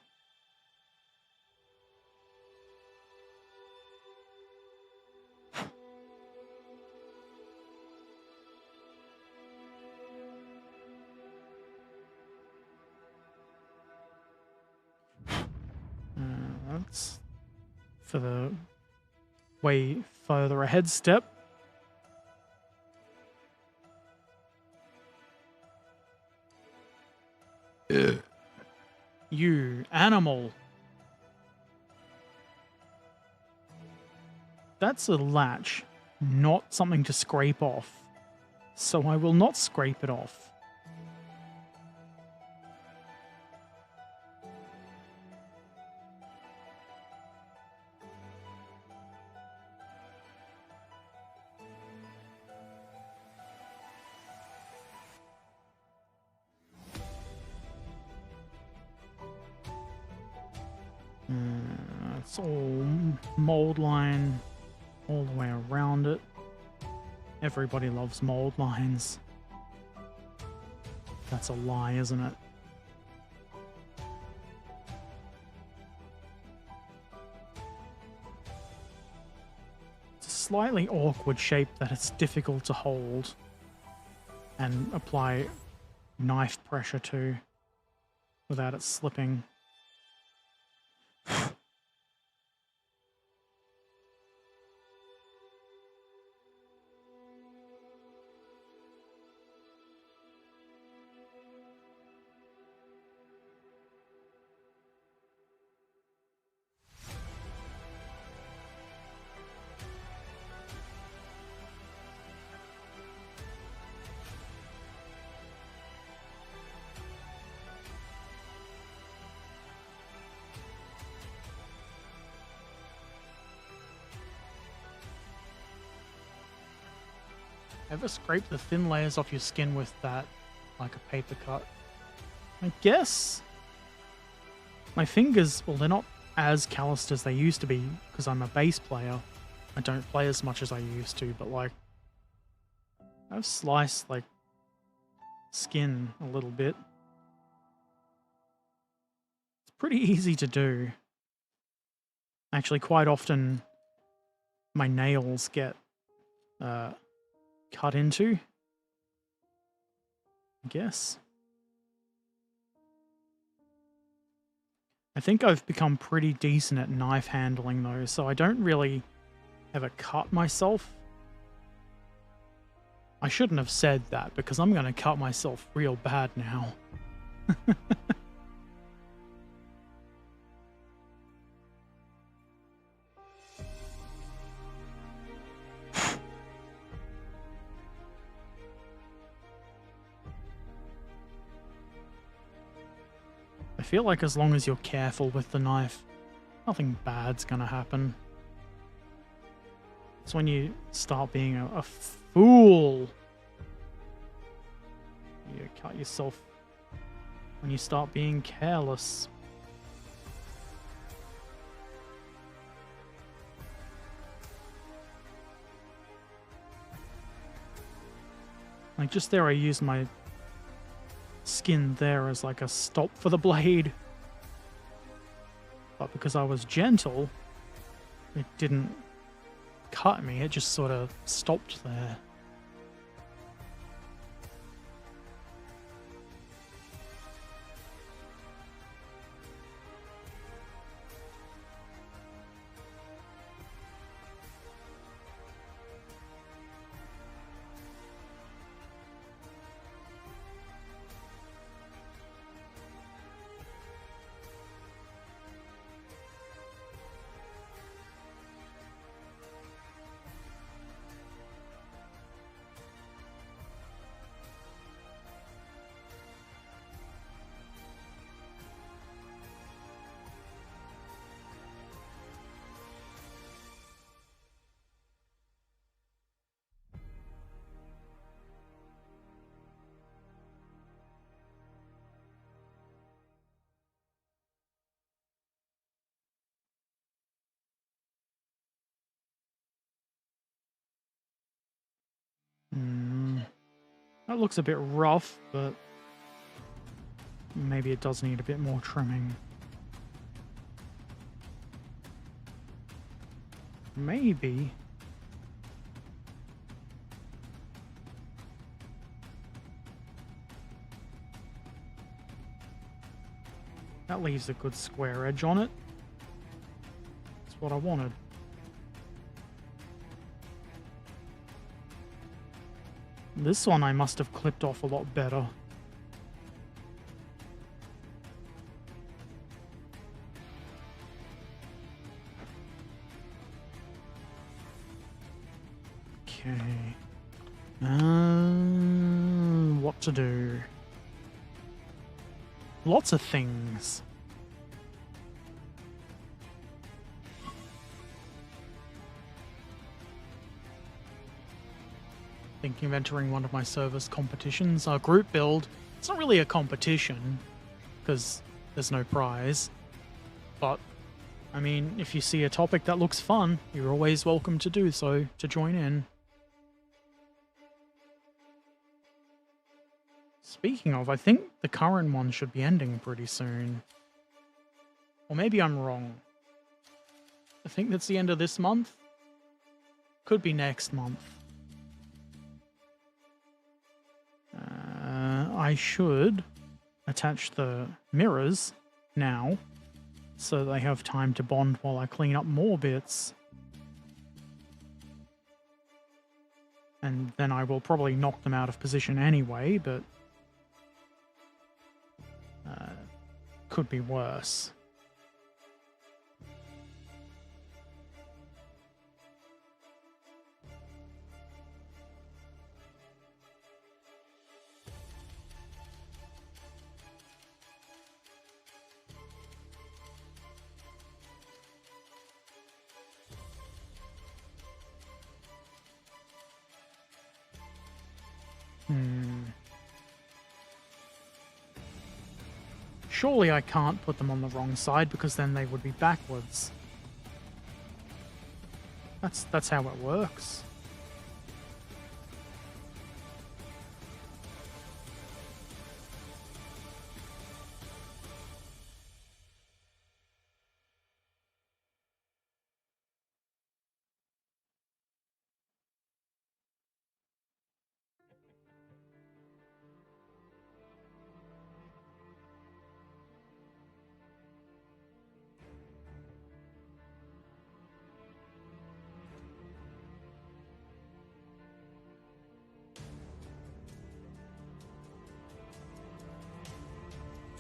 That's for the way further ahead step. You animal. That's a latch, not something to scrape off. So I will not scrape it off. It's all mold line all the way around it. Everybody loves mold lines. That's a lie, isn't it? It's a slightly awkward shape that it's difficult to hold and apply knife pressure to without it slipping. Ever scrape the thin layers off your skin with that, like a paper cut? I guess my fingers, well, they're not as calloused as they used to be because I'm a bass player. I don't play as much as I used to, but like, I've sliced like skin a little bit. It's pretty easy to do. Actually, quite often my nails get cut into, I guess. I think I've become pretty decent at knife handling though, so I don't really ever cut myself. I shouldn't have said that because I'm going to cut myself real bad now. I feel like as long as you're careful with the knife, nothing bad's gonna happen. It's when you start being a fool. You cut yourself when you start being careless. Like just there I used my skin there as like a stop for the blade. But because I was gentle, it didn't cut me, it just sort of stopped there. That looks a bit rough, but Maybe it does need a bit more trimming. Maybe. That leaves a good square edge on it. That's what I wanted. This one I must have clipped off a lot better. Okay. What to do? Lots of things. Thinking of entering one of my service competitions. Our group build, it's not really a competition because there's no prize. But, I mean, if you see a topic that looks fun, you're always welcome to do so, to join in. Speaking of, I think the current one should be ending pretty soon. Or maybe I'm wrong. I think that's the end of this month. Could be next month. I should attach the mirrors now so they have time to bond while I clean up more bits. And then I will probably knock them out of position anyway, but could be worse. Surely I can't put them on the wrong side because then they would be backwards. That's how it works.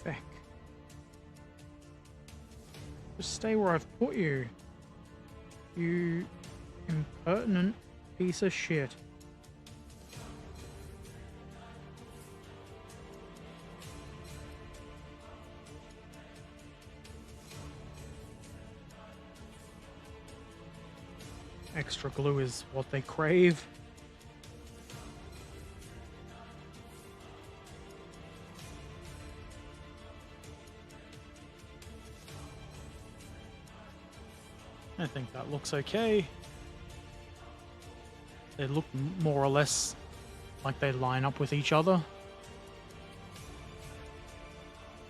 Beck. Just stay where I've put you. You impertinent piece of shit. Extra glue is what they crave. I think that looks okay. They look more or less like they line up with each other.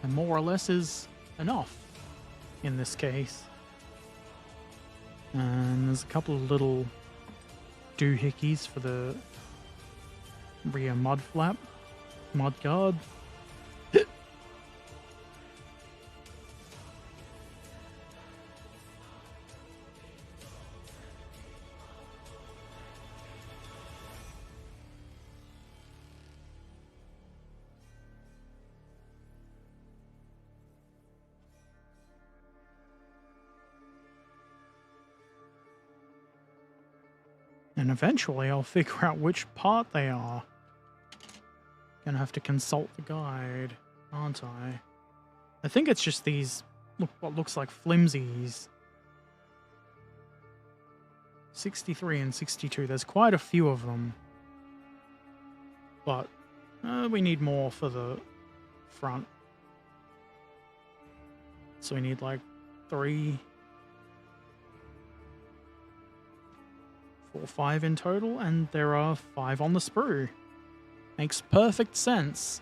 And more or less is enough in this case. And there's a couple of little doohickeys for the rear mud flap, mud guard. And eventually I'll figure out which part they are. Gonna have to consult the guide, aren't I? I think it's just these, what looks like flimsies. 63 and 62, there's quite a few of them. But we need more for the front. So we need like 3, 4, 5 in total, and there are 5 on the sprue. Makes perfect sense.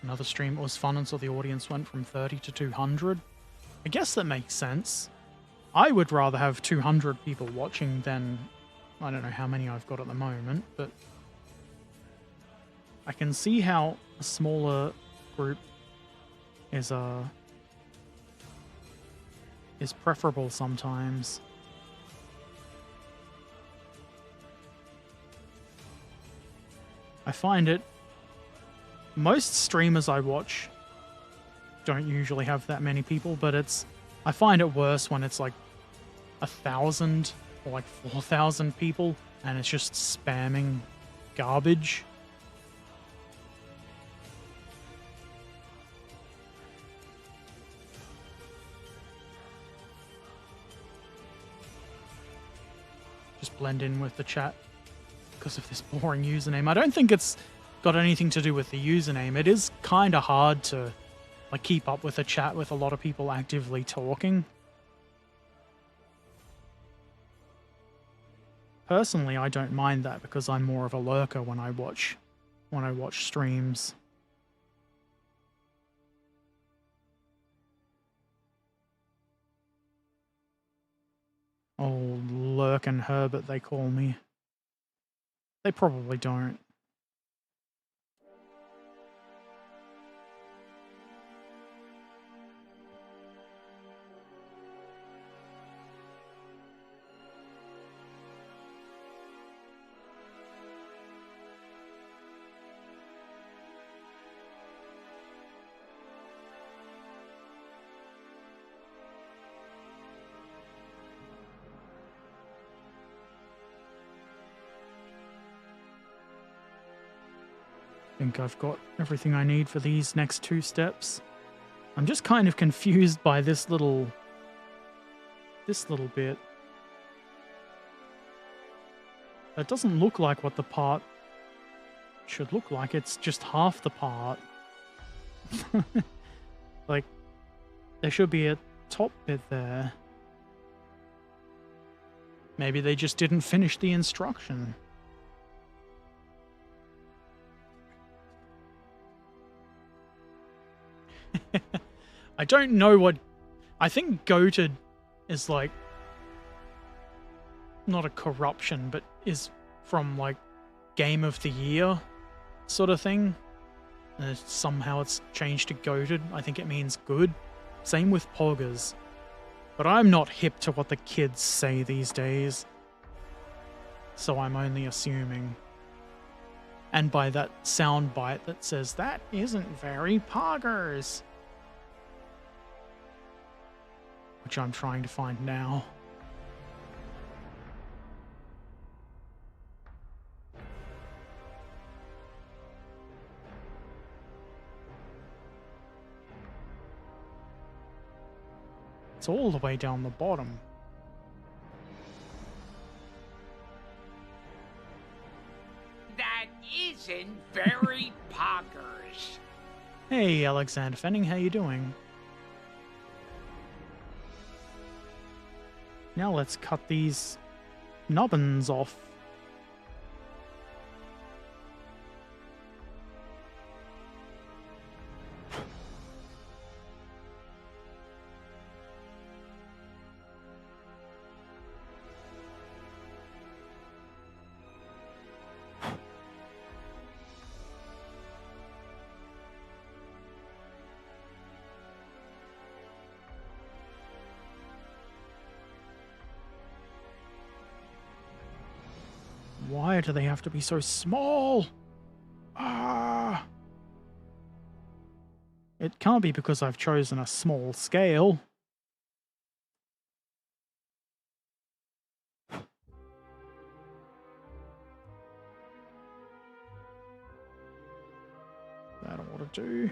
Another stream, it was fun until the audience went from 30 to 200. I guess that makes sense. I would rather have 200 people watching than, I don't know how many I've got at the moment, but I can see how a smaller group is preferable sometimes. I find it, most streamers I watch don't usually have that many people, but I find it worse when it's like 1,000 or like 4,000 people and it's just spamming garbage. Just blend in with the chat because of this boring username. I don't think it's got anything to do with the username. It is kind of hard to like keep up with a chat with a lot of people actively talking. Personally, I don't mind that because I'm more of a lurker when I watch streams. Oh, Lurk and Herbert, they call me. They probably don't. I think I've got everything I need for these next 2 steps. I'm just kind of confused by this little bit. It doesn't look like what the part should look like. It's just half the part. Like, there should be a top bit there. Maybe they just didn't finish the instruction. I don't know what... I think goated is like... not a corruption, but is from like Game of the Year sort of thing. Somehow it's changed to goated. I think it means good. Same with poggers. But I'm not hip to what the kids say these days. So I'm only assuming. And by that sound bite that says, that isn't very poggers. Which I'm trying to find now. It's all the way down the bottom. That isn't very poggers. Hey, Alexander Fenning, how you doing? Now let's cut these nubbins off. Why do they have to be so small? Ah! It can't be because I've chosen a small scale. That ought to do.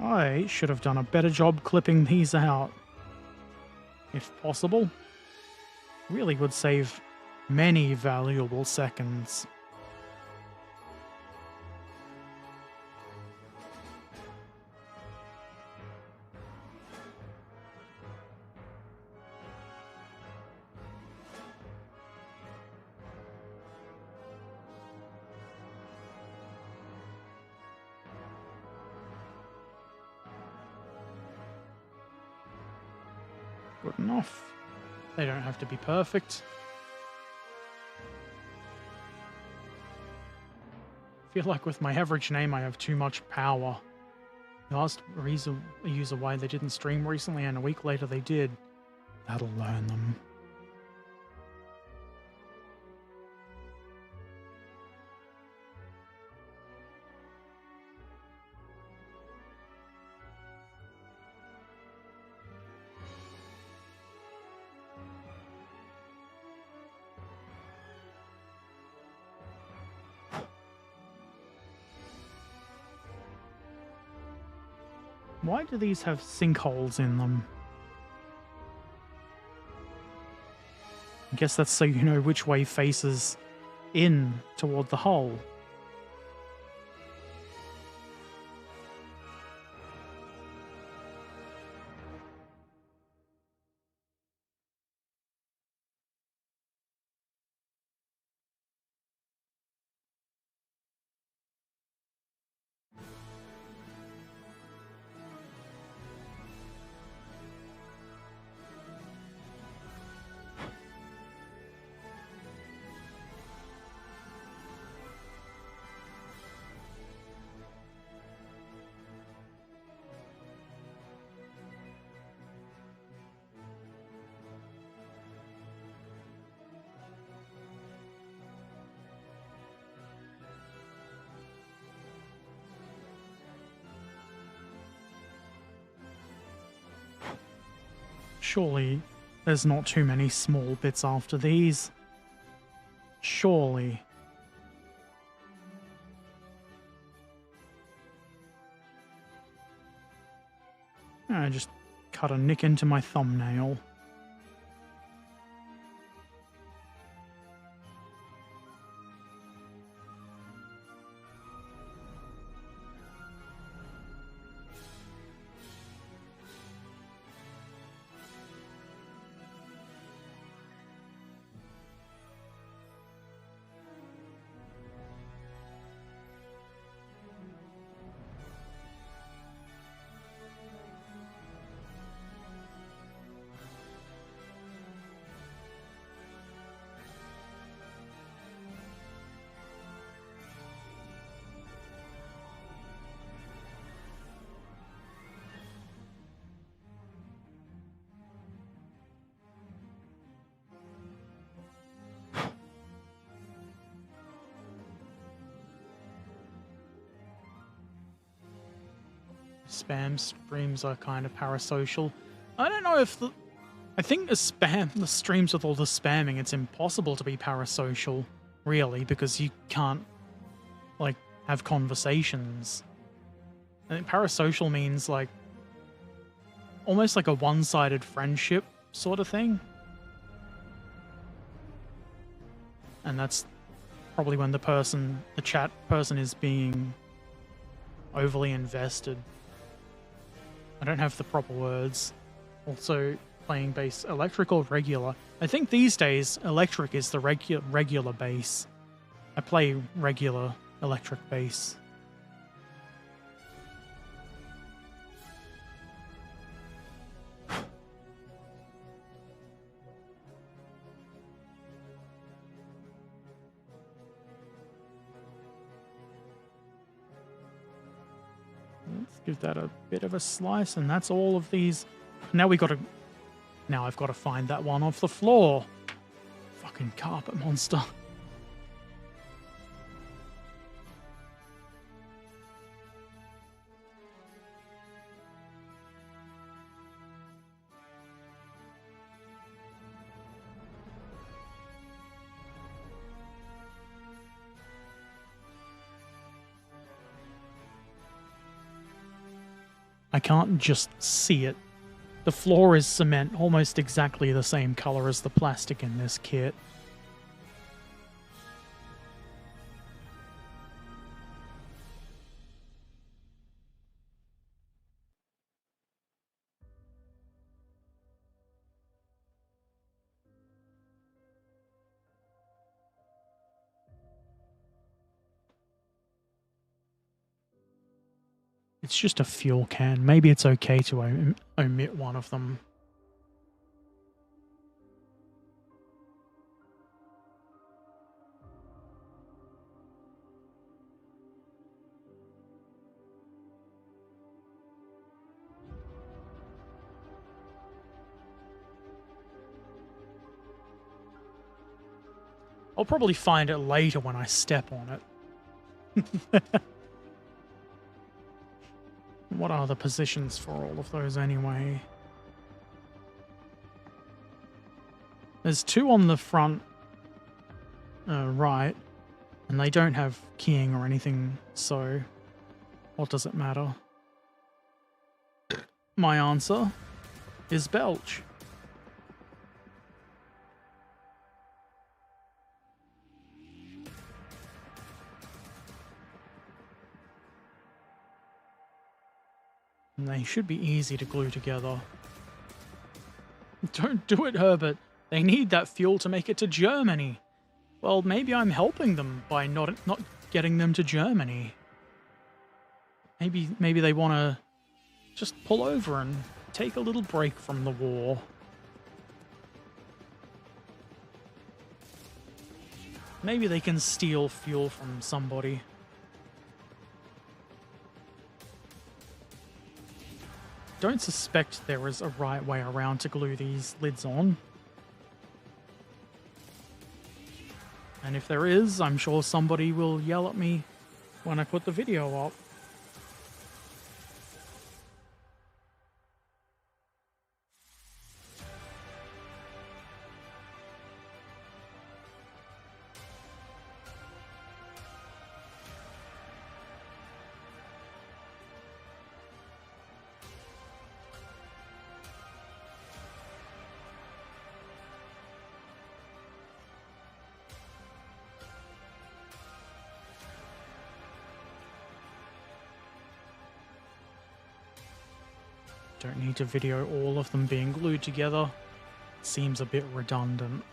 I should have done a better job clipping these out. If possible. Really would save many valuable seconds. Good enough. They don't have to be perfect. I feel like with my average name I have too much power. I asked a user why they didn't stream recently, and a week later they did. That'll learn them. Why do these have sinkholes in them? I guess that's so you know which way faces in toward the hole. Surely there's not too many small bits after these. Surely. I just cut a nick into my thumbnail. Spam streams are kind of parasocial. I don't know if the... I think the streams with all the spamming, it's impossible to be parasocial, really, because you can't, like, have conversations. I think parasocial means, like, almost like a one-sided friendship sort of thing. And that's probably when the chat person is being overly invested. I don't have the proper words. Also, playing bass electric or regular. I think these days electric is the regular bass. I play regular electric bass. Let's give that a bit of a slice, and that's all of these. Now I've got to find that one off the floor. Fucking carpet monster. I can't just see it. The floor is cement, almost exactly the same color as the plastic in this kit. It's just a fuel can. Maybe it's okay to omit one of them. I'll probably find it later when I step on it. What are the positions for all of those anyway? There's two on the front right, and they don't have keying or anything, so what does it matter? My answer is belch. And they should be easy to glue together. Don't do it, Herbert. They need that fuel to make it to Germany. Well, maybe I'm helping them by not getting them to Germany. Maybe they want to just pull over and take a little break from the war. Maybe they can steal fuel from somebody. Don't suspect there is a right way around to glue these lids on. And if there is, I'm sure somebody will yell at me when I put the video up. Don't need to video all of them being glued together. Seems a bit redundant.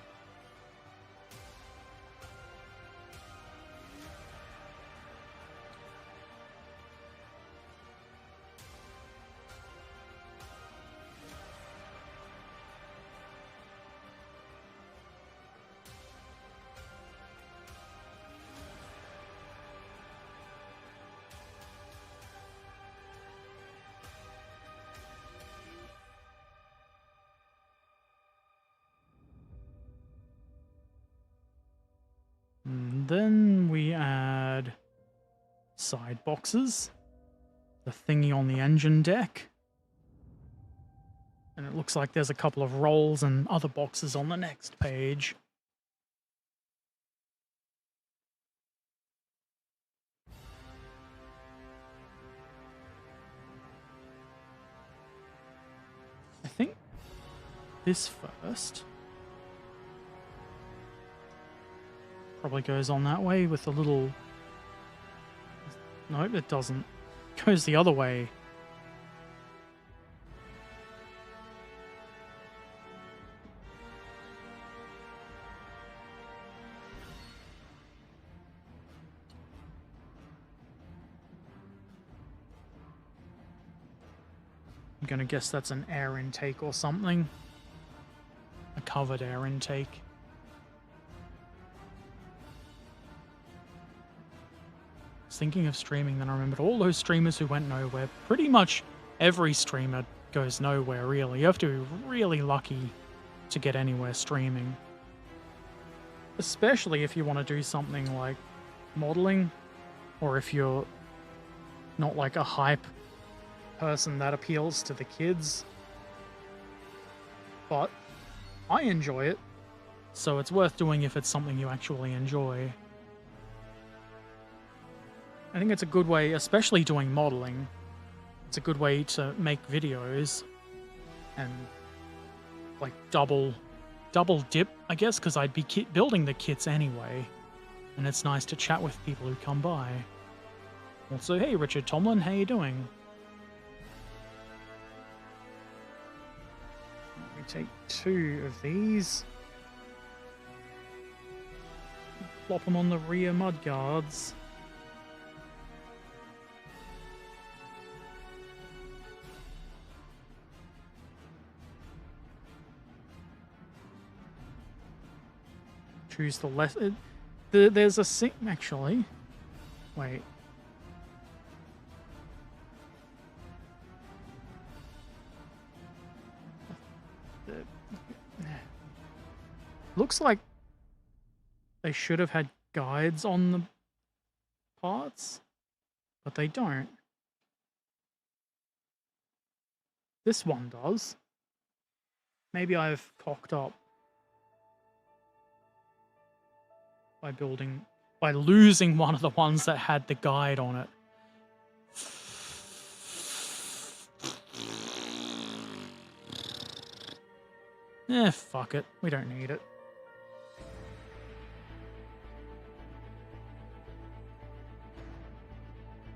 And then we add side boxes, the thingy on the engine deck, and it looks like there's a couple of rolls and other boxes on the next page. I think this first probably goes on that way with a little... Nope, it doesn't. It goes the other way. I'm gonna guess that's an air intake or something. A covered air intake. Thinking of streaming, then I remembered all those streamers who went nowhere. Pretty much every streamer goes nowhere, really. You have to be really lucky to get anywhere streaming. Especially if you want to do something like modeling, or if you're not like a hype person that appeals to the kids. But I enjoy it, so it's worth doing if it's something you actually enjoy. I think it's a good way, especially doing modeling, it's it's a good way to make videos and like double dip, I guess, because I'd be building the kits anyway, and it's nice to chat with people who come by. Also, hey Richard Tomlin, how you doing? Let me take 2 of these. Plop them on the rear mudguards. Choose the less. There's a sink actually. Wait. Looks like they should have had guides on the parts, but they don't. This one does. Maybe I've cocked up by losing one of the ones that had the guide on it. Fuck it. We don't need it.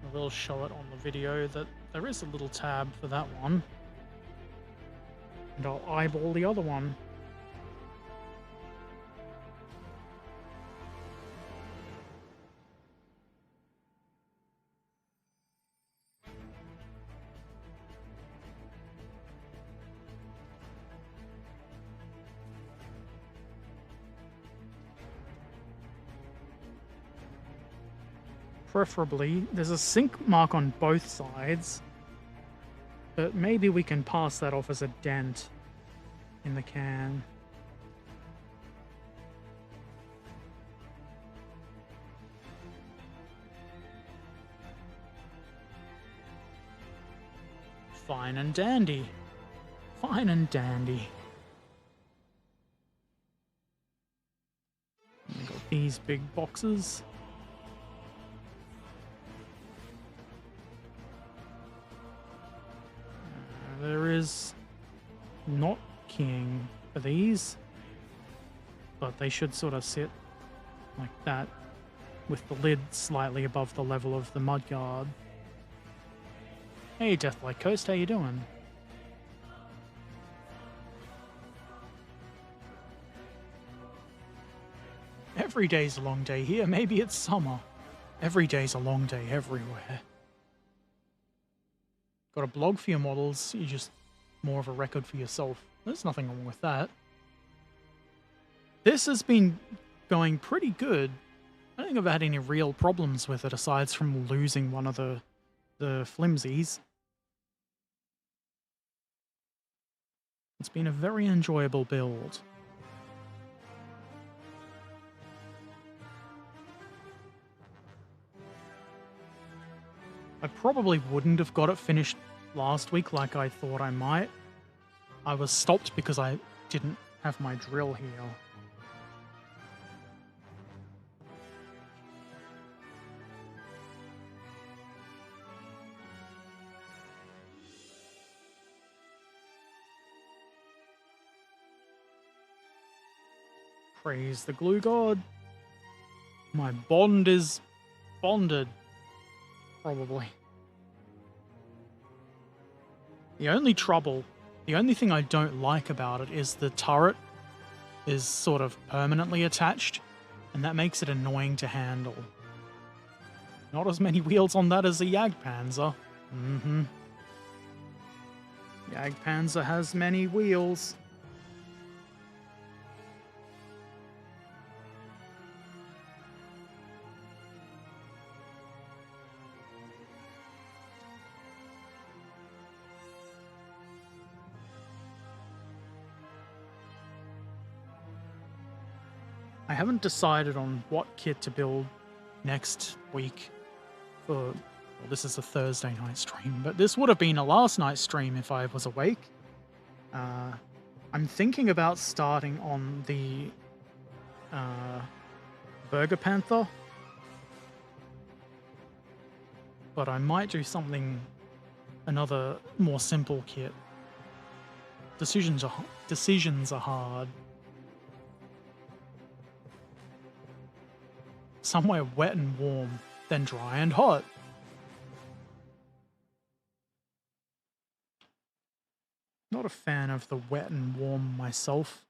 I will show it on the video that there is a little tab for that one. And I'll eyeball the other one. Preferably, there's a sink mark on both sides, but maybe we can pass that off as a dent in the can. Fine and dandy. Fine and dandy. We got these big boxes. There is not keying for these, but they should sort of sit like that with the lid slightly above the level of the mudguard. Hey Deathlight Coast, how you doing? Every day's a long day here, maybe it's summer. Every day's a long day everywhere. Got a blog for your models, you're just more of a record for yourself. There's nothing wrong with that. This has been going pretty good. I don't think I've had any real problems with it aside from losing one of the flimsies. It's been a very enjoyable build. I probably wouldn't have got it finished last week like I thought I might. I was stopped because I didn't have my drill here. Praise the glue god. My bond is bonded. Probably. The only thing I don't like about it is the turret is sort of permanently attached, and that makes it annoying to handle. Not as many wheels on that as a Jagdpanzer. Jagdpanzer has many wheels. I haven't decided on what kit to build next week for, well, this is a Thursday night stream, but this would have been a last night stream if I was awake. I'm thinking about starting on the Burger Panther, but I might do something another more simple kit. Decisions are hard. Somewhere wet and warm, then dry and hot. Not a fan of the wet and warm myself.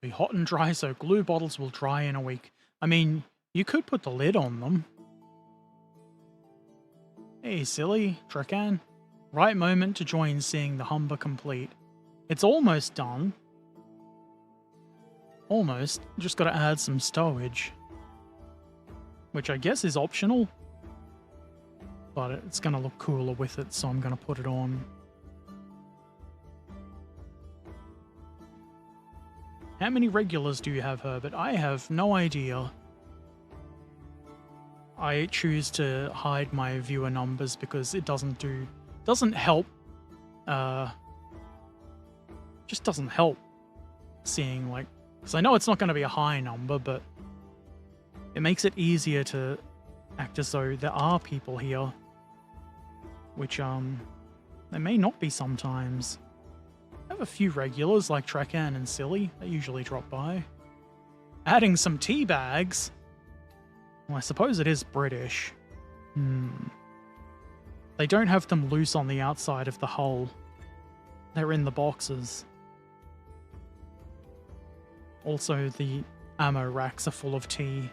Be hot and dry, so glue bottles will dry in a week. I mean, you could put the lid on them. Hey, silly, Trecan. Right moment to join seeing the Humber complete. It's almost done. Almost. Just gotta add some stowage. Which I guess is optional. But it's gonna look cooler with it, so I'm gonna put it on. How many regulars do you have, Herbert? I have no idea. I choose to hide my viewer numbers because it doesn't help. Just doesn't help seeing, like, because I know it's not going to be a high number, but it makes it easier to act as though there are people here, which there may not be sometimes. I have a few regulars like Trecan and Silly. They usually drop by. Adding some tea bags. Well, I suppose it is British. They don't have them loose on the outside of the hull. They're in the boxes. Also, the ammo racks are full of tea.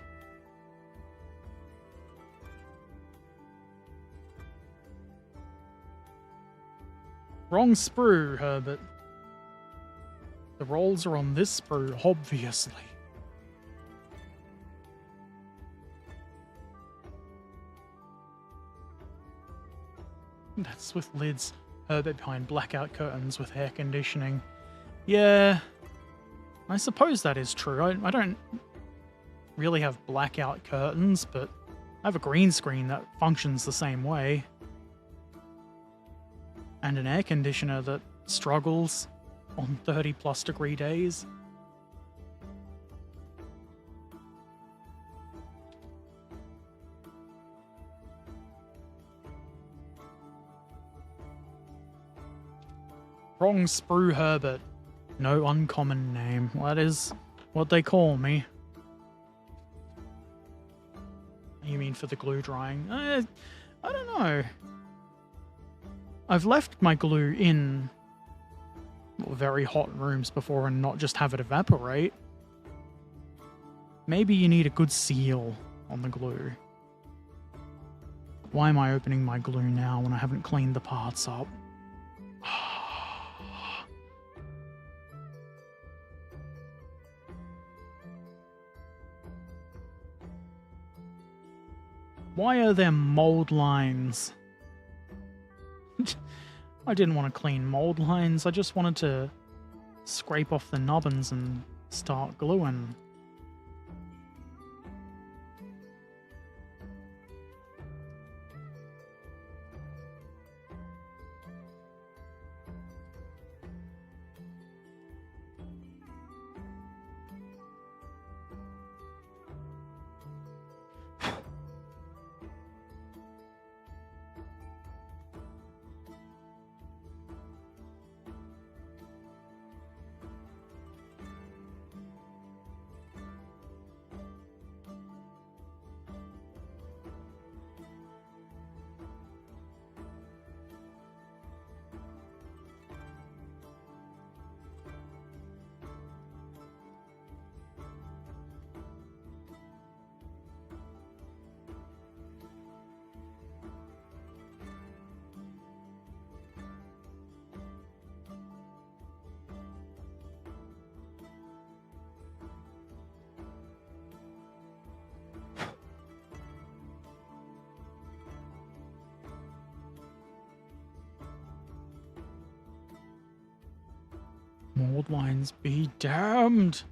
Wrong sprue, Herbert. The rolls are on this sprue, obviously. That's with lids. Herbert behind blackout curtains with air conditioning. Yeah, I suppose that is true. I don't really have blackout curtains, but I have a green screen that functions the same way. And an air conditioner that struggles on 30+ degree days. Wrong Sprue Herbert. No uncommon name. Well, that is what they call me. You mean for the glue drying? I don't know. I've left my glue in very hot rooms before and not just have it evaporate. Maybe you need a good seal on the glue. Why am I opening my glue now when I haven't cleaned the parts up? Why are there mold lines? I didn't want to clean mold lines. I just wanted to scrape off the nubbins and start gluing. Mold lines be damned.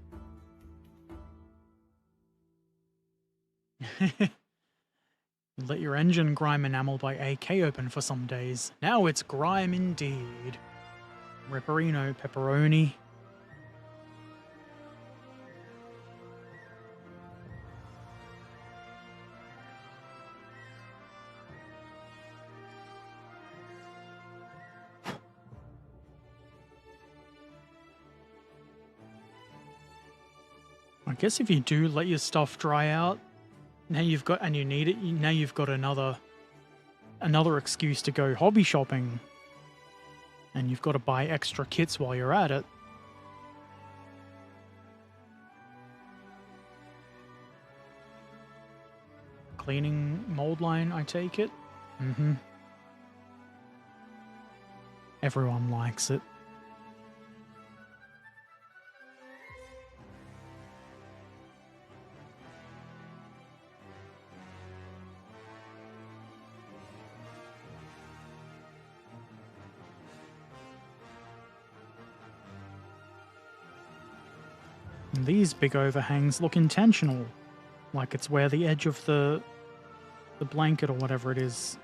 Let your engine grime enamel by AK open for some days. Now it's grime indeed. Ripperino pepperoni. I guess if you do let your stuff dry out, now you've got, and you need it, now you've got another excuse to go hobby shopping. And you've got to buy extra kits while you're at it. Cleaning mold line, I take it? Mm-hmm. Everyone likes it. And these big overhangs look intentional, like it's where the edge of the blanket or whatever it is.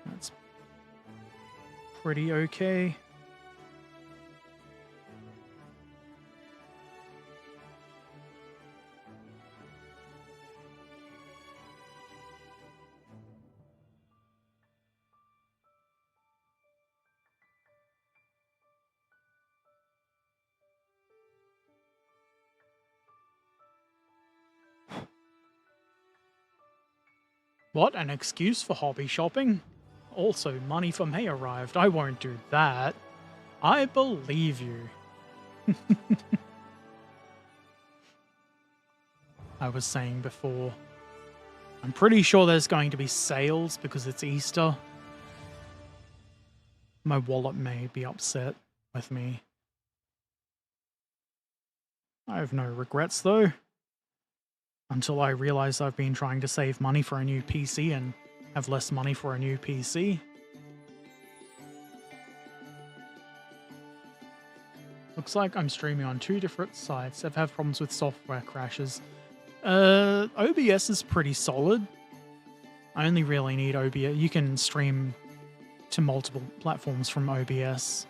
That's pretty okay. What, an excuse for hobby shopping? Also, money for May arrived. I won't do that. I believe you. I was saying before, I'm pretty sure there's going to be sales because it's Easter. My wallet may be upset with me. I have no regrets though. Until I realize I've been trying to save money for a new PC and have less money for a new PC. Looks like I'm streaming on 2 different sites. I've had problems with software crashes. OBS is pretty solid. I only really need OBS. You can stream to multiple platforms from OBS.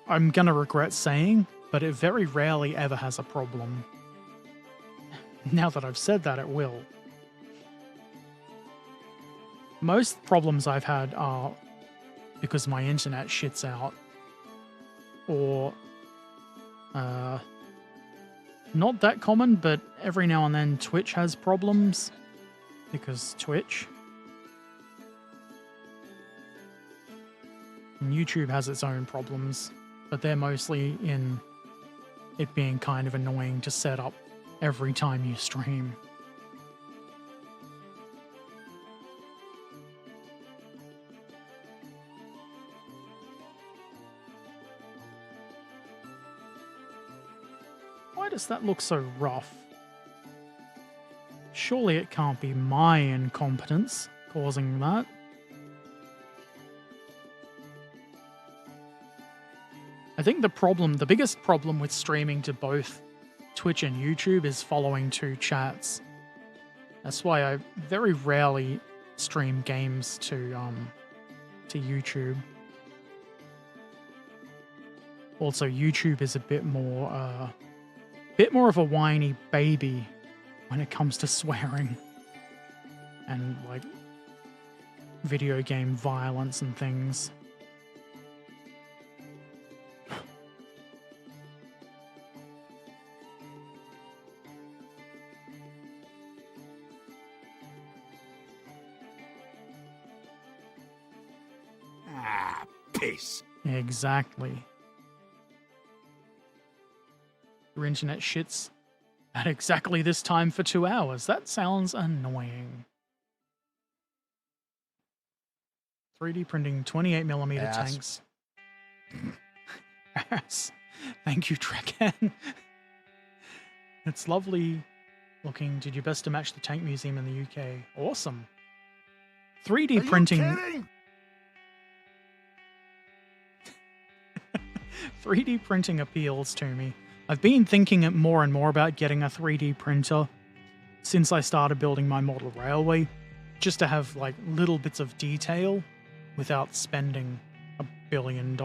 I'm gonna regret saying but it very rarely ever has a problem. Now that I've said that, it will. Most problems I've had are because my internet shits out, or not that common, but every now and then Twitch has problems, because Twitch. And YouTube has its own problems, but they're mostly in it being kind of annoying to set up every time you stream. Why does that look so rough? Surely it can't be my incompetence causing that. I think the biggest problem with streaming to both Twitch and YouTube is following two chats. That's why I very rarely stream games to YouTube. Also, YouTube is a bit more of a whiny baby when it comes to swearing and like video game violence and things. Piss. Exactly. Your internet shits at exactly this time for 2 hours. That sounds annoying. 3D printing 28mm tanks. Ass. Thank you, Trekken. It's lovely looking. Did your best to match the tank museum in the UK. Awesome. 3D printing. 3D printing appeals to me. I've been thinking more and more about getting a 3D printer since I started building my model railway, just to have like little bits of detail without spending $1 billion.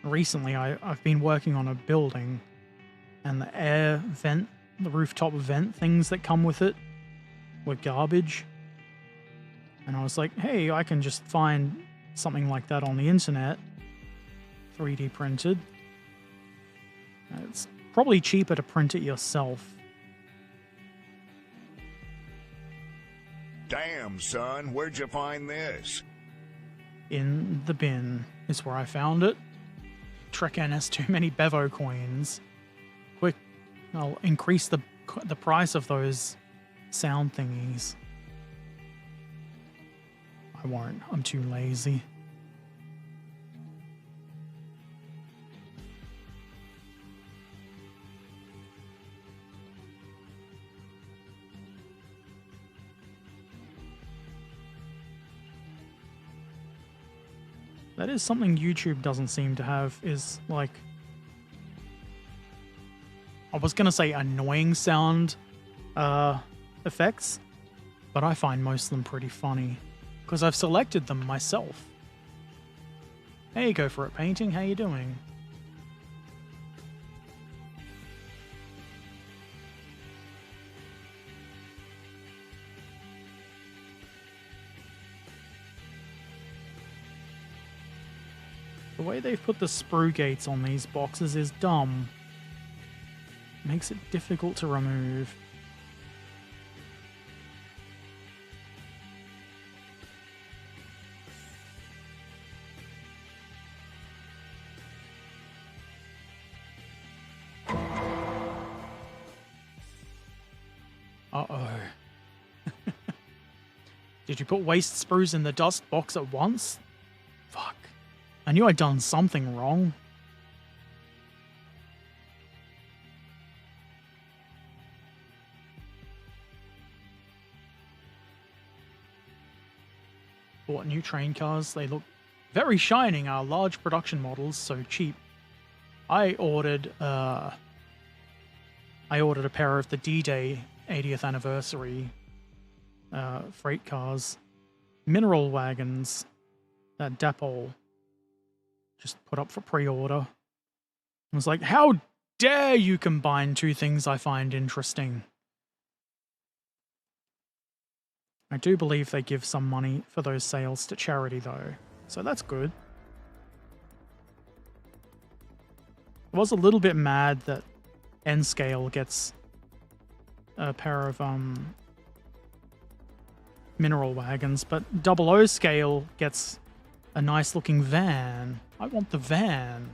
Recently, I've been working on a building, and the air vent, the rooftop vent things that come with it were garbage. And I was like, hey, I can just find something like that on the internet, 3D printed. It's probably cheaper to print it yourself. Damn, son, where'd you find this? In the bin is where I found it. Trekken has too many Bevo coins. Quick, I'll increase the price of those sound thingies. I won't. I'm too lazy. That is something YouTube doesn't seem to have, is like, I was gonna say annoying sound effects, but I find most of them pretty funny because I've selected them myself. Hey, go for it, painting. How you doing? The way they've put the sprue gates on these boxes is dumb. Makes it difficult to remove. Uh-oh. Did you put waste sprues in the dust box at once? Fuck. I knew I'd done something wrong. Bought new train cars. They look very shining. Our large production models, so cheap. I ordered a pair of the D-Day 80th anniversary freight cars, mineral wagons, that Dapol. just put up for pre-order. I was like, how dare you combine two things I find interesting? I do believe they give some money for those sales to charity, though, so that's good. I was a little bit mad that N-Scale gets a pair of mineral wagons, but Double O Scale gets a nice looking van. I want the van.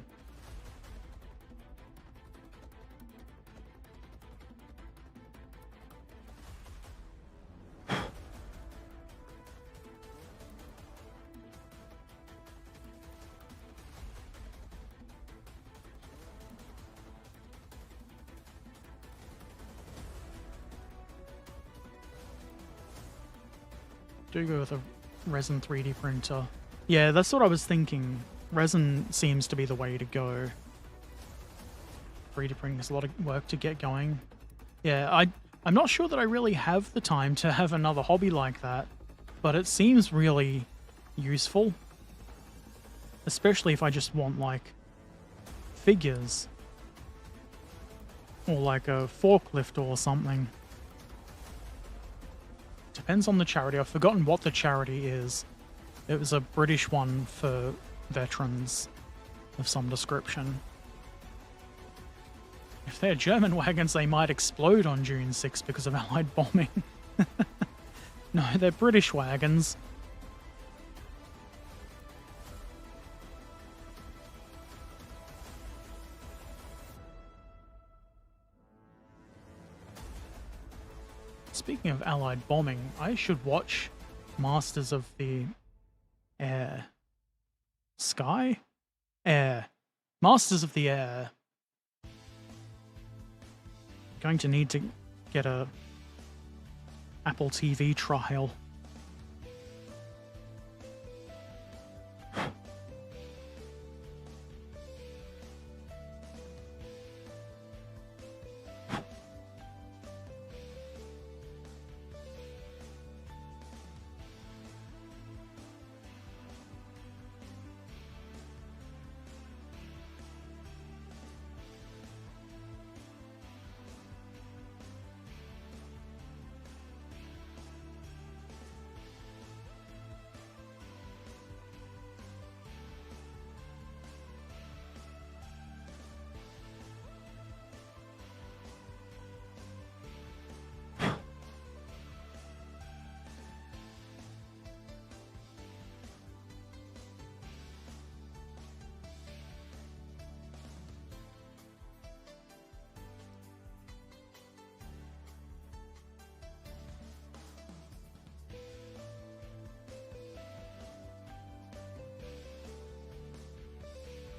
Do go with a resin 3D printer. Yeah, that's what I was thinking. Resin seems to be the way to go. 3D printing is a lot of work to get going. Yeah, I'm not sure that I really have the time to have another hobby like that, but it seems really useful. Especially if I just want, like, figures. Or like a forklift or something. Depends on the charity. I've forgotten what the charity is. It was a British one for veterans of some description. If they're German wagons, they might explode on June 6th because of Allied bombing. No, they're British wagons. Speaking of Allied bombing, I should watch Masters of the Air. Sky? Air. Masters of the Air. Going to need to get a Apple TV trial.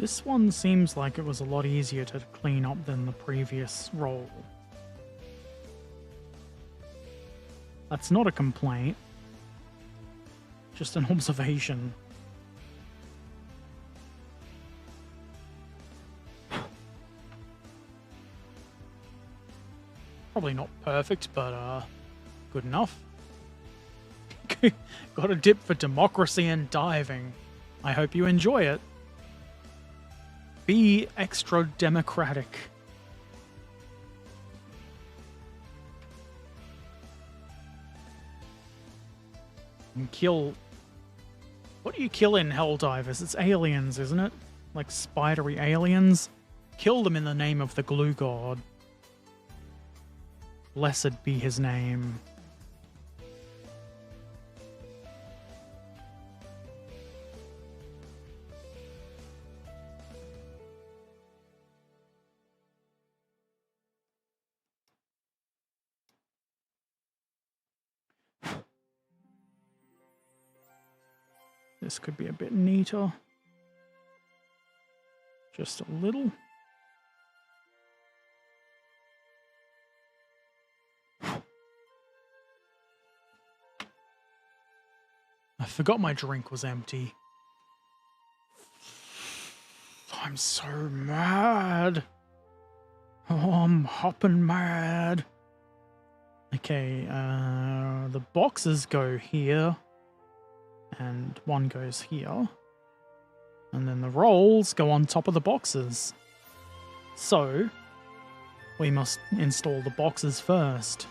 This one seems like it was a lot easier to clean up than the previous roll. That's not a complaint, just an observation. Probably not perfect, but good enough. Got a dip for democracy and diving. I hope you enjoy it. Be extra democratic. And kill... What do you kill in Helldivers? It's aliens, isn't it? Like spidery aliens? Kill them in the name of the glue god. Blessed be his name. This could be a bit neater. Just a little. I forgot my drink was empty. I'm so mad. Oh, I'm hopping mad. Okay, the boxes go here. And one goes here. And then the rolls go on top of the boxes. So, we must install the boxes first.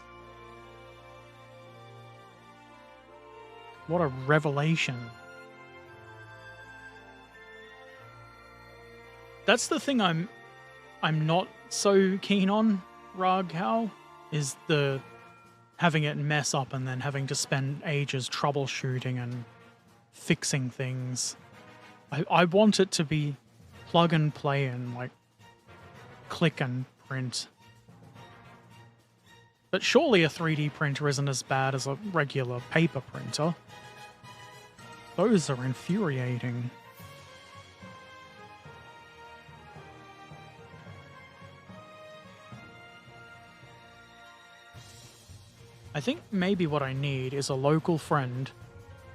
What a revelation. That's the thing I'm not so keen on, Raghal, is the having it mess up and then having to spend ages troubleshooting and fixing things. I want it to be plug and play and like click and print. But surely a 3D printer isn't as bad as a regular paper printer. Those are infuriating. I think maybe what I need is a local friend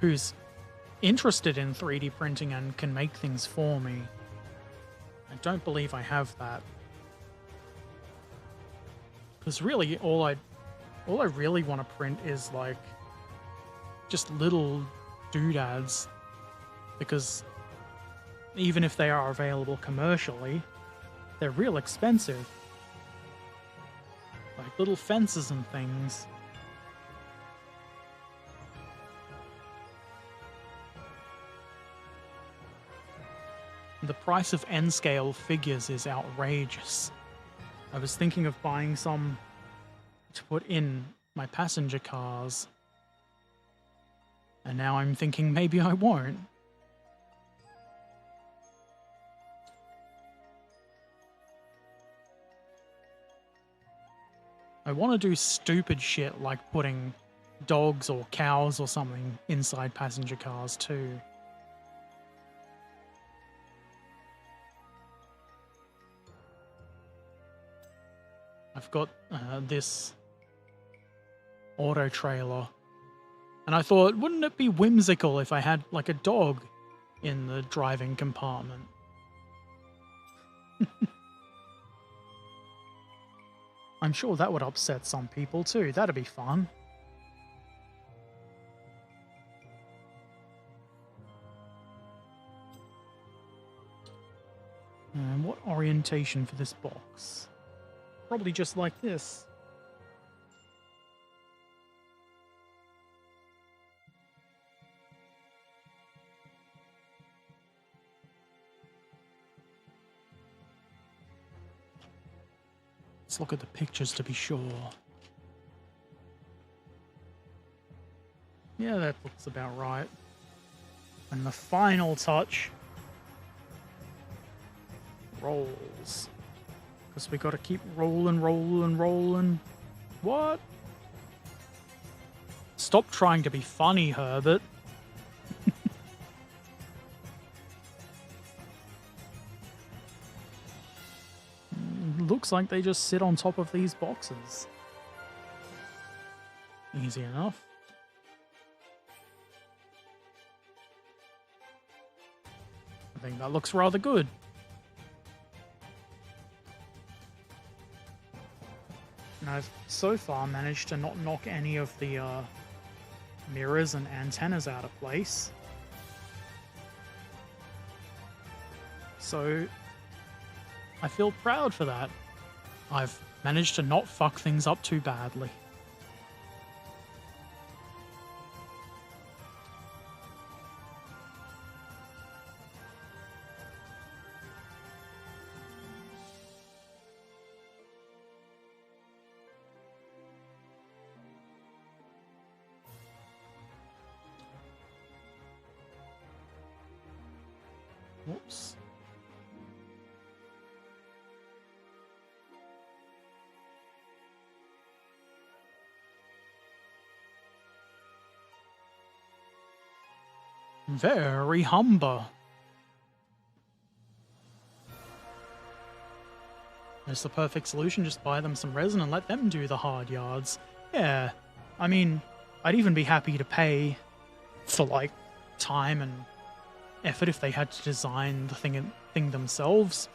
who's interested in 3D printing and can make things for me. I don't believe I have that. Because really, all I really want to print is like just little doodads. Because even if they are available commercially, they're real expensive. Like little fences and things. The price of N-scale figures is outrageous. I was thinking of buying some to put in my passenger cars. And now I'm thinking maybe I won't. I want to do stupid shit like putting dogs or cows or something inside passenger cars too. I've got this auto trailer, and I thought, wouldn't it be whimsical if I had like a dog in the driving compartment? I'm sure that would upset some people too. That'd be fun. And what orientation for this box? Probably just like this. Let's look at the pictures to be sure. Yeah, that looks about right. And the final touch. Rolls. Because we gotta keep rolling. What? Stop trying to be funny, Herbert. Looks like they just sit on top of these boxes. Easy enough. I think that looks rather good. And I've so far managed to not knock any of the mirrors and antennas out of place. So I feel proud for that. I've managed to not fuck things up too badly. Whoops. Very Humber. It's the perfect solution, just buy them some resin and let them do the hard yards. Yeah, I mean, I'd even be happy to pay for, like, time and effort if they had to design the thing themselves.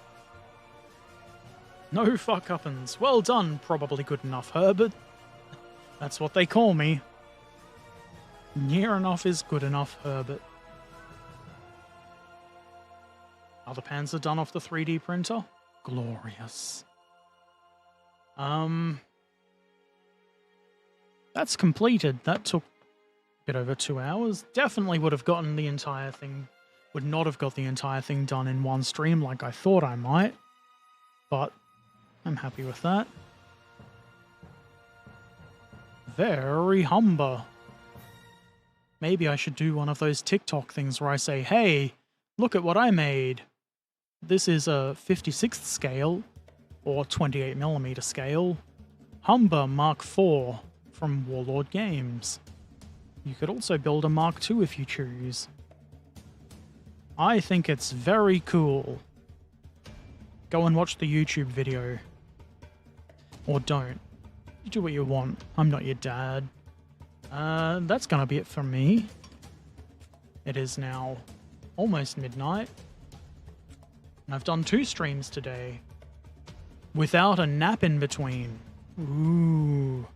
No fuck-uppins. Well done, probably good enough, Herbert. That's what they call me. Near enough is good enough, Herbert. Other pans are done off the 3D printer. Glorious. That's completed. That took a bit over 2 hours. Definitely would have gotten the entire thing, would not have got the entire thing done in one stream like I thought I might, but I'm happy with that. Very Humber. Maybe I should do one of those TikTok things where I say, hey, look at what I made. This is a 56th scale, or 28mm scale, Humber Mark IV from Warlord Games. You could also build a Mark II if you choose. I think it's very cool. Go and watch the YouTube video. Or don't. You do what you want. I'm not your dad. That's gonna be it from me. It is now almost midnight. And I've done 2 streams today. Without a nap in between. Ooh.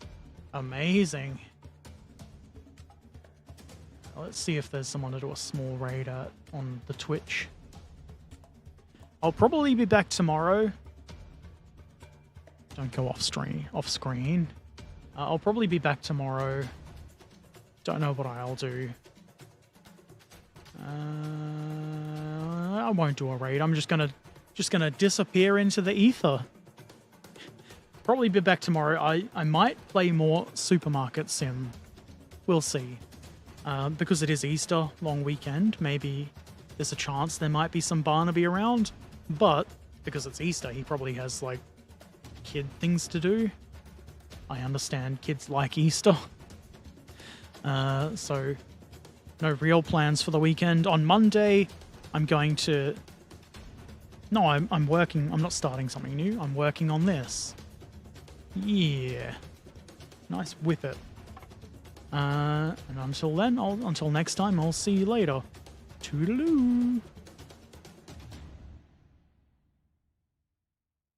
Amazing. Let's see if there's someone to do a small raid at on the Twitch. I'll probably be back tomorrow. Don't go off screen. I'll probably be back tomorrow. Don't know what I'll do. I won't do a raid. I'm just gonna disappear into the ether. Probably be back tomorrow. I might play more Supermarket Sim. We'll see. Because it is Easter, long weekend, maybe there's a chance there might be some Barnaby around. But because it's Easter, he probably has like kid things to do. I understand kids like Easter. So no real plans for the weekend. On Monday, I'm going to... No, I'm working. I'm not starting something new. I'm working on this. Yeah. Nice whip it. And until then, until next time, I'll see you later. Toodaloo.